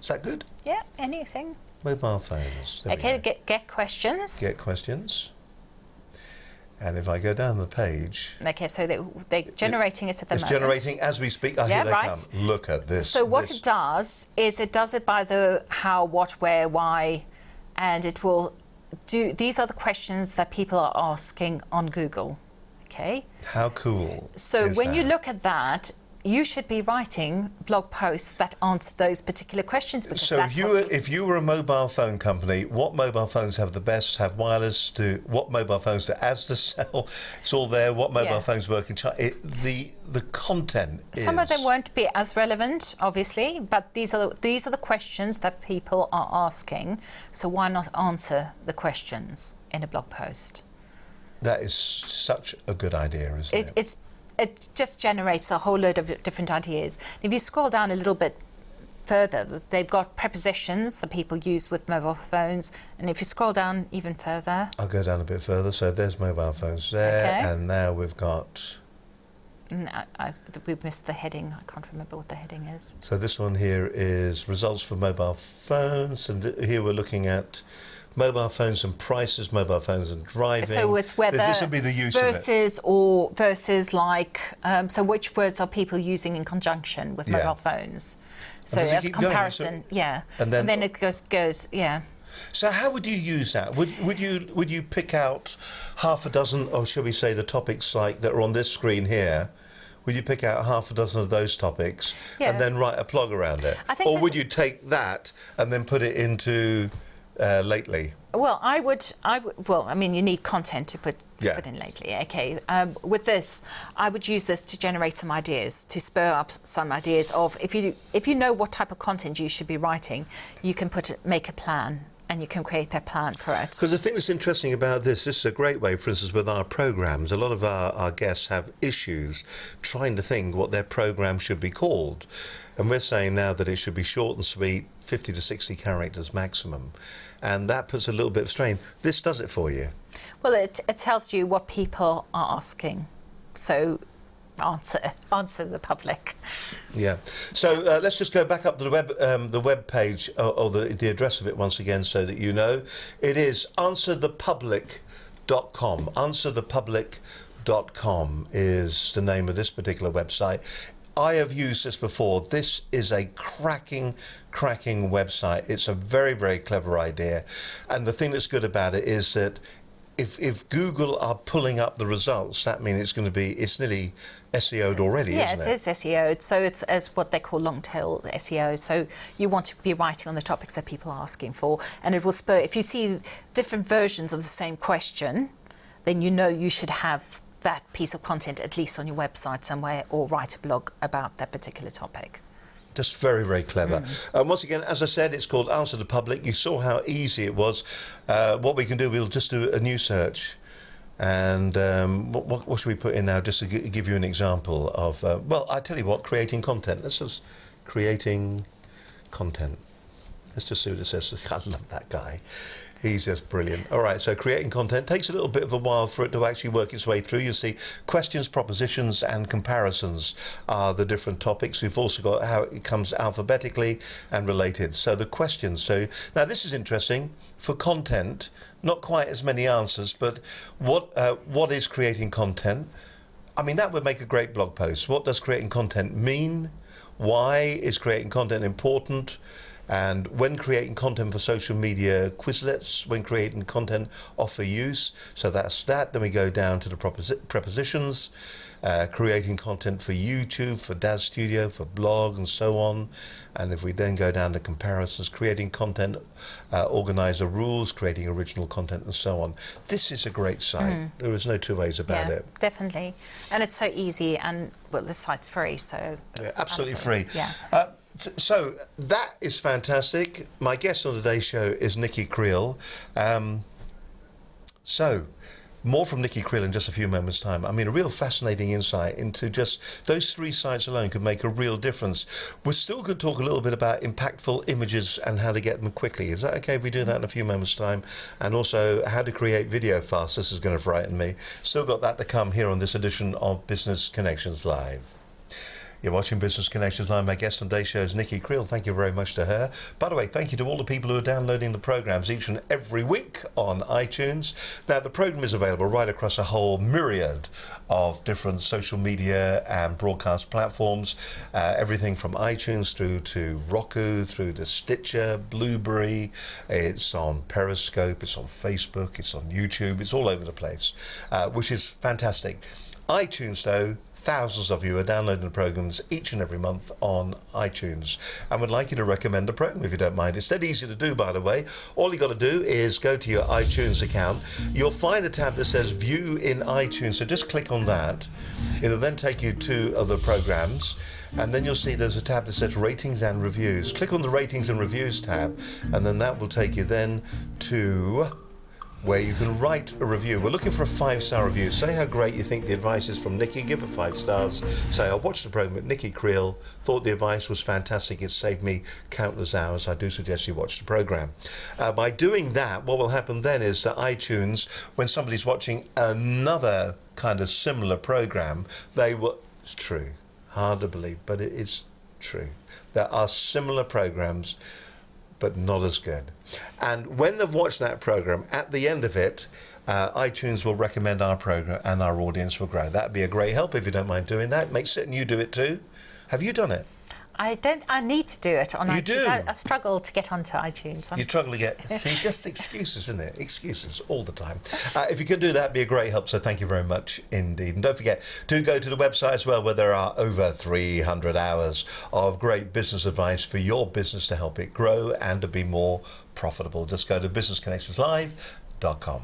Is that good? Yeah, anything. Mobile phones. There Okay, get questions. Get questions. And if I go down the page... Okay, so they're generating it at the moment. It's generating as we speak. Oh, here they come. Look at this. So what it does is it does it by the how, what, where, why, and it will... These are the questions that people are asking on Google, okay? How cool So when you look at that, you should be writing blog posts that answer those particular questions. Because so if you were a mobile phone company, what mobile phones have the best, have wireless, what mobile phones do as to sell? It's all there. What mobile phones work in China? The content is... Some of them won't be as relevant, obviously, but these are the questions that people are asking. So why not answer the questions in a blog post? That is such a good idea, isn't it? It just generates a whole load of different ideas. If you scroll down a little bit further, they've got prepositions that people use with mobile phones. And if you scroll down even further... I'll go down a bit further. So there's mobile phones there. And now we've got... we've missed the heading. I can't remember what the heading is. So this one here is results for mobile phones. And here we're looking at... mobile phones and prices, mobile phones and driving. So it's whether this would be the use versus like so which words are people using in conjunction with mobile phones? So as a comparison, and then it goes. So how would you use that? Would you pick out half a dozen, or shall we say the topics like that are on this screen here? Would you pick out half a dozen of those topics and then write a blog around it? Or would you take that and then put it into lately? Well, I would. Well, I mean, you need content to put in lately. Okay. With this, I would use this to generate some ideas, to spur up some ideas of if you know what type of content you should be writing, you can make a plan. And you can create that plan for it. Because the thing that's interesting about this is a great way, for instance, with our programmes. A lot of our guests have issues trying to think what their programme should be called. And we're saying now that it should be short and sweet, 50 to 60 characters maximum. And that puts a little bit of strain. This does it for you. Well, it tells you what people are asking. So answer the public. Yeah. So let's just go back up to the web page or the address of it once again, so that you know. It is answerthepublic.com. Answerthepublic.com is the name of this particular website. I have used this before. This is a cracking website. It's a very, very clever idea. And the thing that's good about it is that if Google are pulling up the results, that means it's nearly SEO'd already, yeah, isn't it? it is SEO'd. So it's as what they call long tail SEO. So you want to be writing on the topics that people are asking for, and it will spur. If you see different versions of the same question, then you know you should have that piece of content at least on your website somewhere, or write a blog about that particular topic. Just very, very clever. Once again, as I said, it's called Answer the Public. You saw how easy it was. What we can do, we'll just do a new search. And what should we put in now, just to give you an example of, well, I tell you what, creating content. Let's just creating content. Let's just see what it says. I love that guy. He's just brilliant. All right, so creating content takes a little bit of a while for it to actually work its way through. You see, questions, propositions, and comparisons are the different topics. We've also got how it comes alphabetically and related. So the questions. So now this is interesting. For content, not quite as many answers, but what is creating content? I mean, that would make a great blog post. What does creating content mean? Why is creating content important? And when creating content for social media Quizlets, when creating content offer use, so that's that. Then we go down to the prepositions, creating content for YouTube, for Daz Studio, for blog, and so on. And if we then go down to comparisons, creating content, organizer rules, creating original content, and so on. This is a great site. There is no two ways about it. Definitely. And it's so easy, and well, the site's free, so... Yeah, absolutely free. Yeah. So that is fantastic. My guest on today's show is Nikki Creel. So more from Nikki Creel in just a few moments' time. I mean, a real fascinating insight into just those three sites alone could make a real difference. We're still going to talk a little bit about impactful images and how to get them quickly. Is that okay if we do that in a few moments' time? And also how to create video fast. This is going to frighten me. Still got that to come here on this edition of Business Connections Live. You're watching Business Connections Live. My guest on today's show is Nikki Creel. Thank you very much to her. By the way, thank you to all the people who are downloading the programmes each and every week on iTunes. Now, the programme is available right across a whole myriad of different social media and broadcast platforms. Everything from iTunes through to Roku, through to Stitcher, Blueberry. It's on Periscope, it's on Facebook, it's on YouTube. It's all over the place, which is fantastic. iTunes, though, thousands of you are downloading the programs each and every month on iTunes, and would like you to recommend the program if you don't mind. It's dead easy to do, by the way. All you got to do is go to your iTunes account. You'll find a tab that says View in iTunes, so just click on that. It'll then take you to other programs, and then you'll see there's a tab that says Ratings and Reviews. Click on the Ratings and Reviews tab, and then that will take you then to where you can write a review. We're looking for a 5-star review. Say how great you think the advice is from Nikki. Give it 5 stars. Say, I watched the program with Nikki Creel, thought the advice was fantastic. It saved me countless hours. I do suggest you watch the program. By doing that, what will happen then is that iTunes, when somebody's watching another kind of similar program, they will... It's true. Hard to believe, but it is true. There are similar programs, but not as good. And when they've watched that program, at the end of it, iTunes will recommend our program and our audience will grow. That'd be a great help if you don't mind doing that. Make certain you do it too. Have you done it? I don't. I need to do it on iTunes. You do? I struggle to get onto iTunes. You struggle to get... See, just excuses, isn't it? Excuses all the time. If you can do that, it'd be a great help. So thank you very much indeed. And don't forget, do go to the website as well, where there are over 300 hours of great business advice for your business to help it grow and to be more profitable. Just go to businessconnectionslive.com.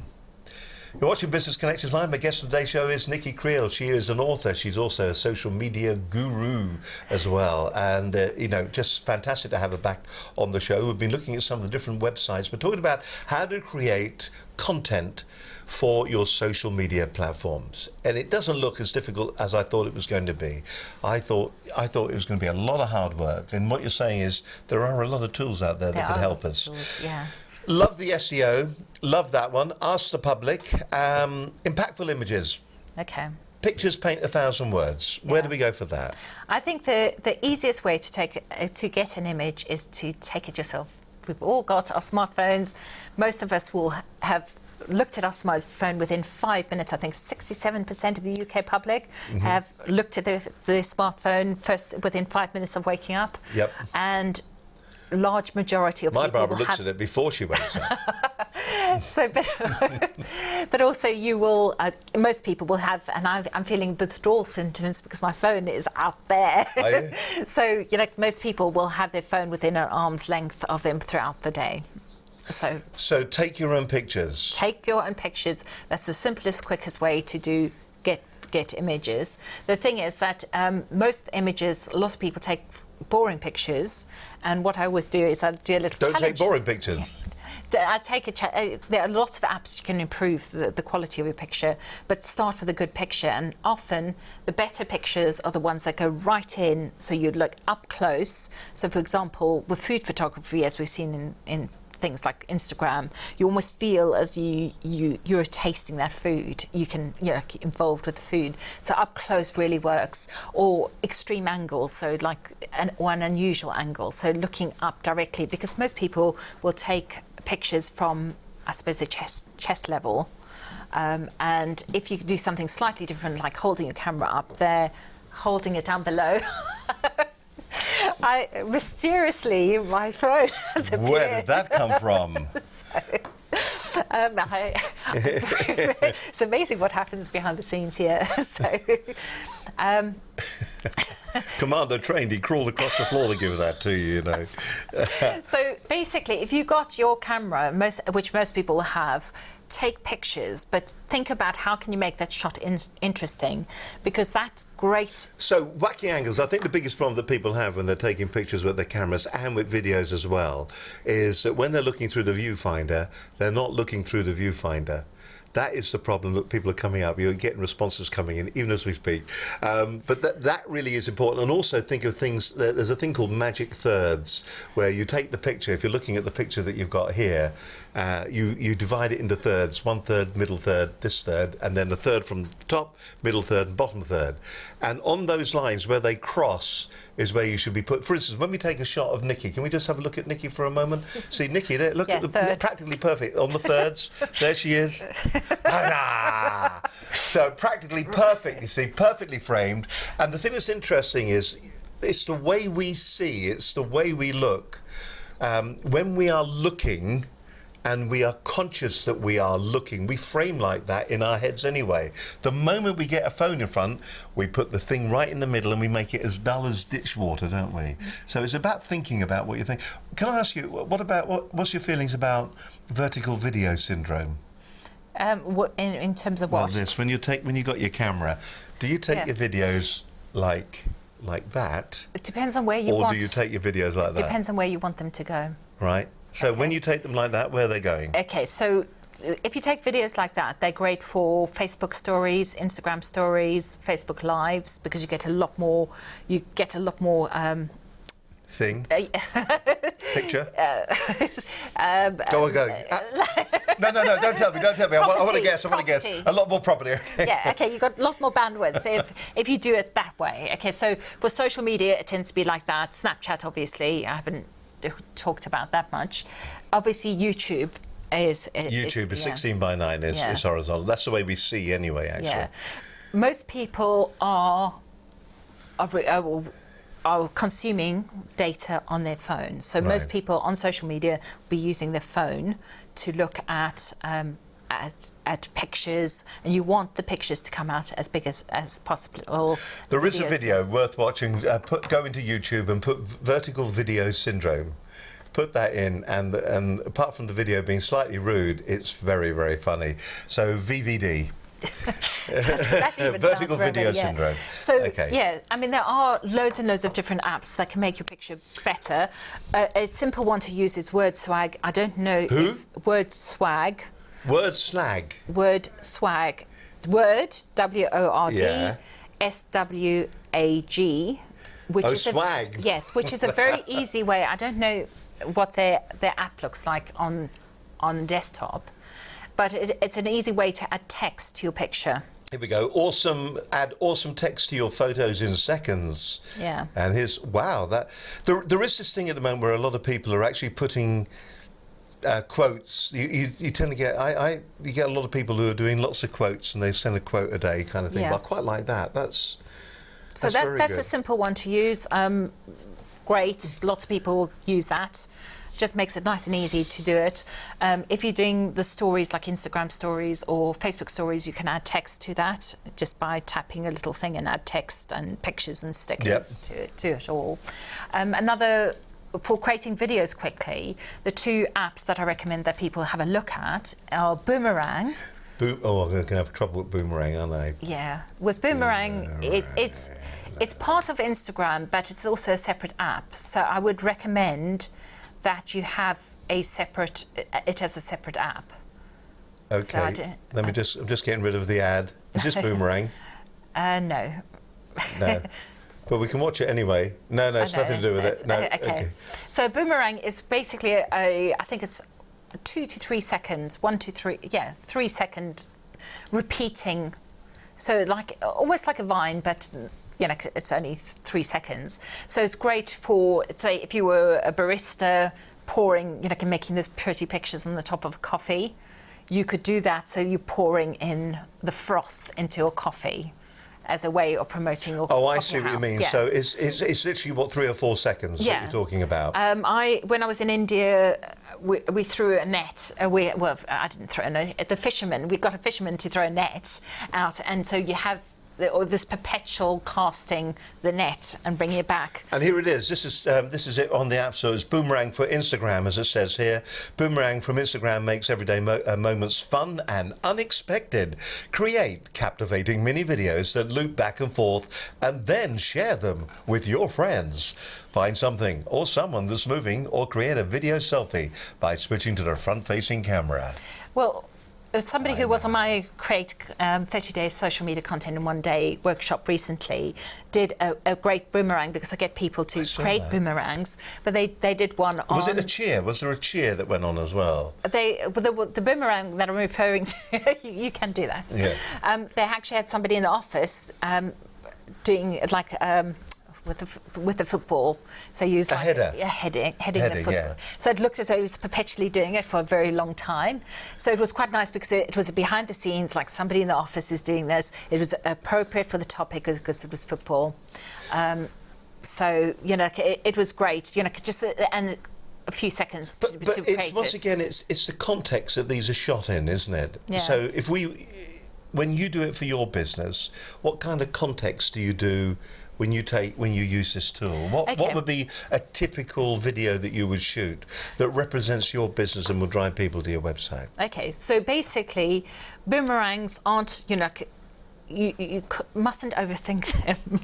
You're watching Business Connections Live. My guest on today's show is Nikki Creel. She is an author. She's also a social media guru as well. And, you know, just fantastic to have her back on the show. We've been looking at some of the different websites. We're talking about how to create content for your social media platforms. And it doesn't look as difficult as I thought it was going to be. I thought it was going to be a lot of hard work. And what you're saying is there are a lot of tools out there that could help us. Tools, yeah. Love the SEO. Love that one. Ask the public. Impactful images. Okay. Pictures paint 1,000 words. Yeah. Where do we go for that? I think the easiest way to get an image is to take it yourself. We've all got our smartphones. Most of us will have looked at our smartphone within 5 minutes. I think 67% of the UK public have looked at their smartphone first within 5 minutes of waking up. Yep. And large majority of My people Barbara will looks have... at it before she wakes up. So, but also you will, most people will have, and I'm feeling withdrawal symptoms because my phone is out there. Are you? So, most people will have their phone within an arm's length of them throughout the day. So take your own pictures. Take your own pictures. That's the simplest, quickest way to get images. The thing is that most images, a lot of people take boring pictures, and what I always do is I do a little Don't challenge. take boring pictures. I take there are lots of apps you can improve the quality of your picture, but start with a good picture, and often the better pictures are the ones that go right in, so you look up close. So for example, with food photography, as we've seen in things like Instagram, you almost feel as you're tasting that food. You can like involved with the food. So up close really works, or extreme angles. So like an unusual angle. So looking up directly, because most people will take pictures from, I suppose, the chest level. And if you could do something slightly different, like holding your camera up there, holding it down below. Mysteriously, my phone has appeared. Where did that come from? It's amazing what happens behind the scenes here. Commando trained, he crawled across the floor to give that to you, So basically, if you got your camera, which most people have, take pictures, but think about how can you make that shot interesting, because that's great. So wacky angles, I think the biggest problem that people have when they're taking pictures with their cameras and with videos as well is that when they're looking through the viewfinder, they're not looking through the viewfinder. That is the problem that people are coming up. You're getting responses coming in, even as we speak. But that really is important. And also think of things, there's a thing called magic thirds, where you take the picture, if you're looking at the picture that you've got here, you divide it into thirds, 1/3, middle third, this third, and then the third from top, middle third, and bottom third. And on those lines where they cross is where you should be put. For instance, when we take a shot of Nikki, can we just have a look at Nikki for a moment? See Nikki there, look at the third. practically perfect on the thirds. There she is. So practically perfect, you see, perfectly framed. And the thing that's interesting is it's the way we see, it's the way we look. When we are looking and we are conscious that we are looking, we frame like that in our heads anyway. The moment we get a phone in front, we put the thing right in the middle and we make it as dull as ditch water, don't we? So it's about thinking about what you think. Can I ask you, what's your feelings about vertical video syndrome? In terms of what? Well, this, when you got your camera, do you take your videos like that? It depends on where you want. Or do you take your videos like that? Depends on where you want them to go. Right. So when you take them like that, where are they going? Okay, so if you take videos like that, they're great for Facebook stories, Instagram stories, Facebook lives, because you get a lot more. Thing. Picture. Go. No, don't tell me. I want to guess. A lot more property. Yeah, okay, you've got a lot more bandwidth if you do it that way. Okay, so for social media, it tends to be like that. Snapchat, obviously, I haven't talked about that much. Obviously, YouTube is 16:9 is horizontal. That's the way we see anyway, actually. Yeah. Most people are consuming data on their phone. So most people on social media will be using their phone to look at pictures, and you want the pictures to come out as big as possible. There is a video worth watching. Go into YouTube and put vertical video syndrome. Put that in, and apart from the video being slightly rude, it's very, very funny. So VVD. Vertical video syndrome. So I mean, there are loads and loads of different apps that can make your picture better. A simple one to use is WordSwag. I don't know. Who? WordSwag. WordSwag. WordSwag. Word, WORD, Yeah. SWAG. Which is swag. Yes, which is a very easy way. I don't know what their app looks like on desktop, but it's an easy way to add text to your picture. Here we go. Awesome. Add awesome text to your photos in seconds. Yeah. And there is this thing at the moment where a lot of people are actually putting quotes. You tend to get you get a lot of people who are doing lots of quotes, and they send a quote a day kind of thing. Yeah. But I quite like that. That's a simple one to use. Great. Lots of people use that. Just makes it nice and easy to do it. If you're doing the stories like Instagram stories or Facebook stories, you can add text to that just by tapping a little thing and add text and pictures and stickers to it all. Another, for creating videos quickly, the two apps that I recommend that people have a look at are Boomerang. I'm going to have trouble with Boomerang, aren't I? Yeah, with Boomerang, it's part of Instagram, but it's also a separate app. So I would recommend that you have it as a separate app. Okay. So I'm just getting rid of the ad. Is this Boomerang? No. No. But we can watch it anyway. No, it's nothing to do with it. No. Okay. So Boomerang is basically I think it's 2 to 3 seconds, 1 to 3, 3 second repeating. So almost like a Vine, but it's only 3 seconds. So it's great for, say, if you were a barista pouring, making those pretty pictures on the top of a coffee, you could do that. So you're pouring in the froth into your coffee as a way of promoting your coffee I see what you mean. Yeah. So it's literally, 3 or 4 seconds that you're talking about? When I was in India, we threw a net. I didn't throw a net. We got a fisherman to throw a net out, and so you have this perpetual casting the net and bringing it back. And here it is. This is it on the app. So it's Boomerang for Instagram, as it says here. Boomerang from Instagram makes everyday moments fun and unexpected. Create captivating mini videos that loop back and forth and then share them with your friends. Find something or someone that's moving or create a video selfie by switching to the front-facing camera. Well, somebody who was on my Create 30 Days Social Media Content in One Day workshop recently did a great boomerang, because I get people to create boomerangs, but they did one on... Was it a cheer? Was there a cheer that went on as well? The boomerang that I'm referring to, you can do that. Yeah. They actually had somebody in the office doing with the football, so you used heading the football. Yeah. So it looked as though he was perpetually doing it for a very long time. So it was quite nice, because it was behind the scenes, like somebody in the office is doing this. It was appropriate for the topic because it was football. So it was great. Just and a few seconds to but create it's once again, it's the context that these are shot in, isn't it? Yeah. So when you do it for your business, what kind of context do you do when you use this tool? What would be a typical video that you would shoot that represents your business and will drive people to your website? Okay, so basically, boomerangs aren't, you mustn't overthink them.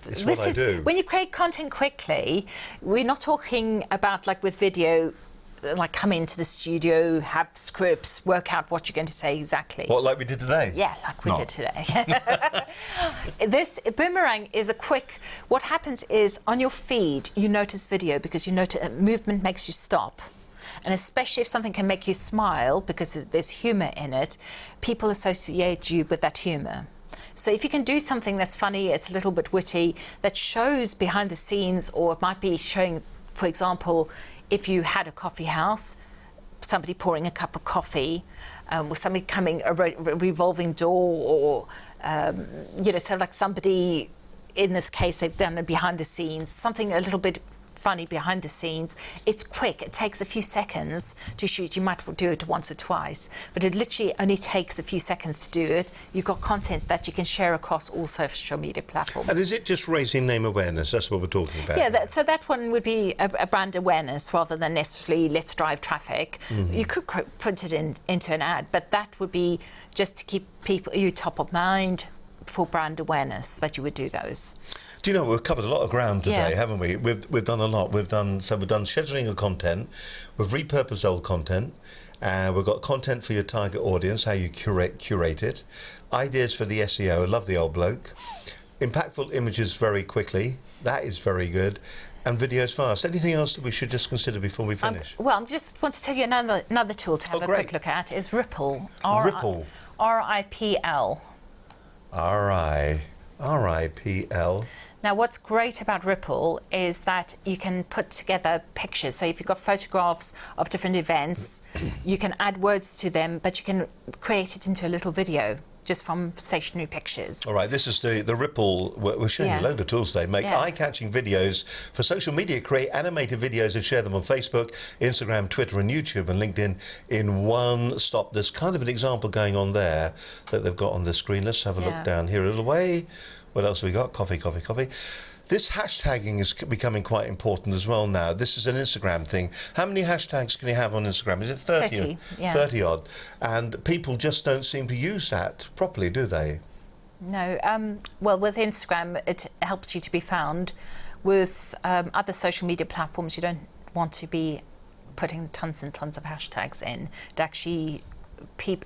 It's what I do. When you create content quickly, we're not talking about, like with video, like come into the studio, have scripts, work out what you're going to say exactly. What, like we did today? Yeah, like we did today. This boomerang is a quick... What happens is, on your feed, you notice video because you notice movement makes you stop. And especially if something can make you smile because there's humour in it, people associate you with that humour. So if you can do something that's funny, it's a little bit witty, that shows behind the scenes, or it might be showing, for example, if you had a coffee house, somebody pouring a cup of coffee, with somebody coming, a revolving door, or, so like somebody, in this case, they've done it behind the scenes, something a little bit funny behind the scenes. It's quick. It takes a few seconds to shoot. You might do it once or twice, but it literally only takes a few seconds to do it. You've got content that you can share across all social media platforms. And is it just raising name awareness? That's what we're talking about. Yeah, so that one would be a brand awareness rather than necessarily let's drive traffic. Mm-hmm. You could put it into an ad, but that would be just to keep you top of mind for brand awareness, that you would do those. Do you know, we've covered a lot of ground today, haven't we? We've done a lot. We've done scheduling of content, we've repurposed old content, we've got content for your target audience, how you curate it, ideas for the SEO, I love the old bloke, impactful images very quickly, that is very good, and videos fast. Anything else that we should just consider before we finish? Well, I just want to tell you another tool to have a quick look at is Ripple. Ripple. R-I-P-L. R-I-P-L. Now, what's great about Ripple is that you can put together pictures. So if you've got photographs of different events, you can add words to them, but you can create it into a little video just from stationary pictures. All right, this is the Ripple. We're showing you a load of tools today. Make eye-catching videos for social media. Create animated videos and share them on Facebook, Instagram, Twitter and YouTube and LinkedIn in one stop. There's kind of an example going on there that they've got on the screen. Let's have a look down here a little way. What else have we got? Coffee, coffee, coffee. This hashtagging is becoming quite important as well now. This is an Instagram thing. How many hashtags can you have on Instagram? Is it 30? 30 odd. And people just don't seem to use that properly, do they? No. Well, with Instagram, it helps you to be found. With other social media platforms, you don't want to be putting tons and tons of hashtags in. It actually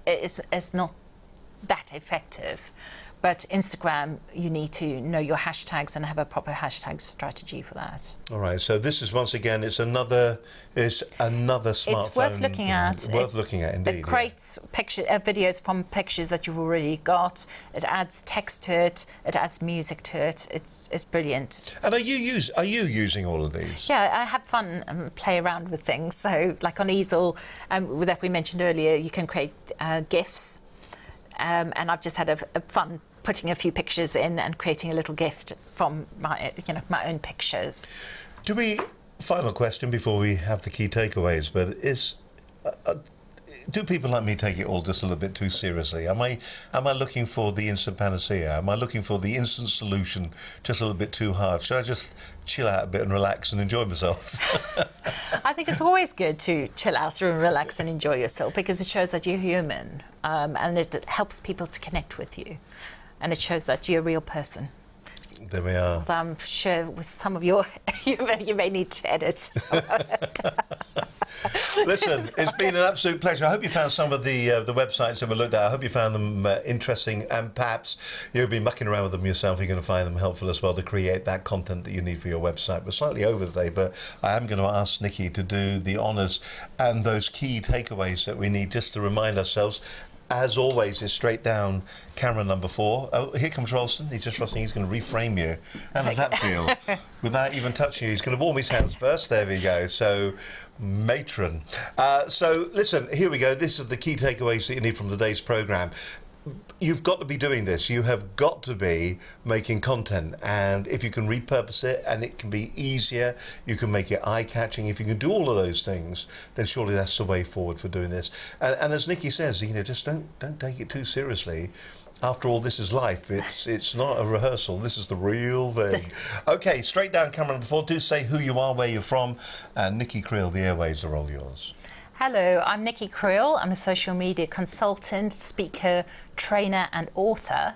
it's not that effective. But Instagram, you need to know your hashtags and have a proper hashtag strategy for that. All right. So this is once again, it's another smartphone. It's worth looking at. Looking at, indeed. It creates videos from pictures that you've already got. It adds text to it. It adds music to it. It's brilliant. And are you using all of these? Yeah, I have fun and play around with things. So, like on Easel, that we mentioned earlier, you can create GIFs. And I've just had a fun putting a few pictures in and creating a little gift from my own pictures. Final question before we have the key takeaways, but do people like me take it all just a little bit too seriously? Am I looking for the instant panacea? Am I looking for the instant solution just a little bit too hard? Should I just chill out a bit and relax and enjoy myself? I think it's always good to chill out and relax and enjoy yourself because it shows that you're human and it helps people to connect with you and it shows that you're a real person. There we are. Although I'm sure with some of your, you may need to edit. Listen, it's been an absolute pleasure. I hope you found some of the websites that we looked at. I hope you found them interesting, and perhaps you'll be mucking around with them yourself. You're going to find them helpful as well to create that content that you need for your website. We're slightly over today, but I am going to ask Nikki to do the honours and those key takeaways that we need just to remind ourselves. As always, is straight down camera number 4. Oh, here comes Ralston. He's just Ralston. He's going to reframe you. How does that feel? Without even touching you, he's going to warm his hands first. There we go. So, matron. So, listen, here we go. This is the key takeaways that you need from today's programme. You've got to be doing this. You have got to be making content, and if you can repurpose it and it can be easier, you can make it eye-catching. If you can do all of those things, then surely that's the way forward for doing this. And as Nikki says, just don't take it too seriously. After all, this is life. It's not a rehearsal. This is the real thing. Okay, straight down camera number 4. Do say who you are, where you're from, and Nikki Creel, the airwaves are all yours. Hello, I'm Nikki Creel. I'm a social media consultant, speaker, trainer and author.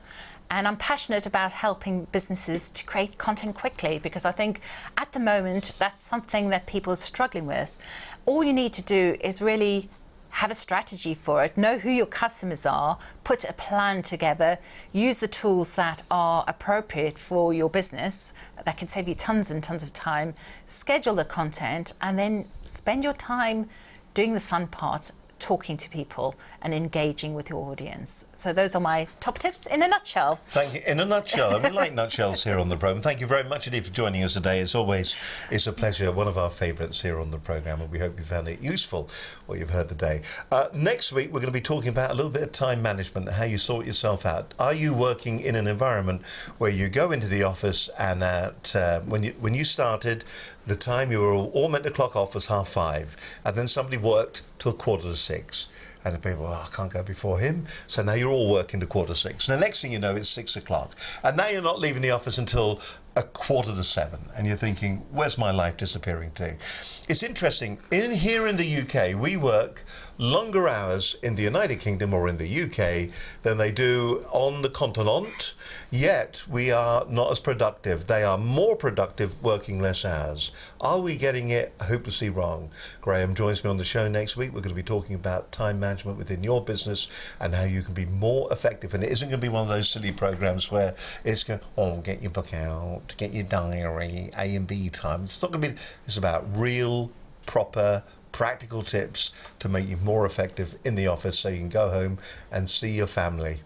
And I'm passionate about helping businesses to create content quickly because I think at the moment that's something that people are struggling with. All you need to do is really have a strategy for it, know who your customers are, put a plan together, use the tools that are appropriate for your business that can save you tons and tons of time, schedule the content and then spend your time doing the fun part, talking to people and engaging with your audience. So those are my top tips in a nutshell. Thank you. In a nutshell. And we like nutshells here on the programme. Thank you very much indeed for joining us today. As always, it's a pleasure. One of our favourites here on the programme, and we hope you found it useful, what you've heard today. Next week, we're going to be talking about a little bit of time management, how you sort yourself out. Are you working in an environment where you go into the office and when you started, the time you were all meant to clock off was 5:30, and then somebody worked till 5:45. And the people, I can't go before him. So now you're all working to 5:45. The next thing you know, it's 6 o'clock. And now you're not leaving the office until 6:45. And you're thinking, where's my life disappearing to? It's interesting. Here in the UK, we work longer hours in the United Kingdom or in the UK than they do on the continent. Yet we are not as productive. They are more productive working less hours. Are we getting it hopelessly wrong? Graham joins me on the show next week. We're going to be talking about time management within your business and how you can be more effective. And it isn't going to be one of those silly programs where it's going, get your book out, get your diary, A and B time. It's not going to be, it's about real, proper, practical tips to make you more effective in the office so you can go home and see your family.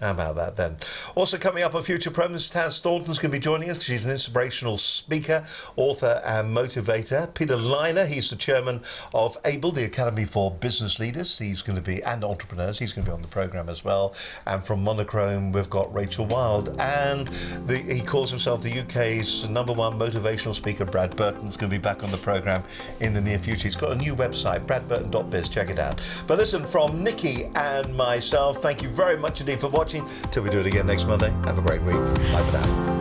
How about that then? Also coming up on Future Promise, Taz Thornton's going to be joining us. She's an inspirational speaker, author and motivator. Peter Liner, he's the chairman of ABLE, the Academy for Business Leaders. He's going to be, and entrepreneurs, he's going to be on the programme as well. And from Monochrome, we've got Rachel Wild. And he calls himself the UK's #1 motivational speaker, Brad Burton's going to be back on the programme in the near future. He's got a new website, bradburton.biz, check it out. But listen, from Nikki and myself, thank you very much indeed for watching. Till we do it again next Monday, have a great week. Bye for now.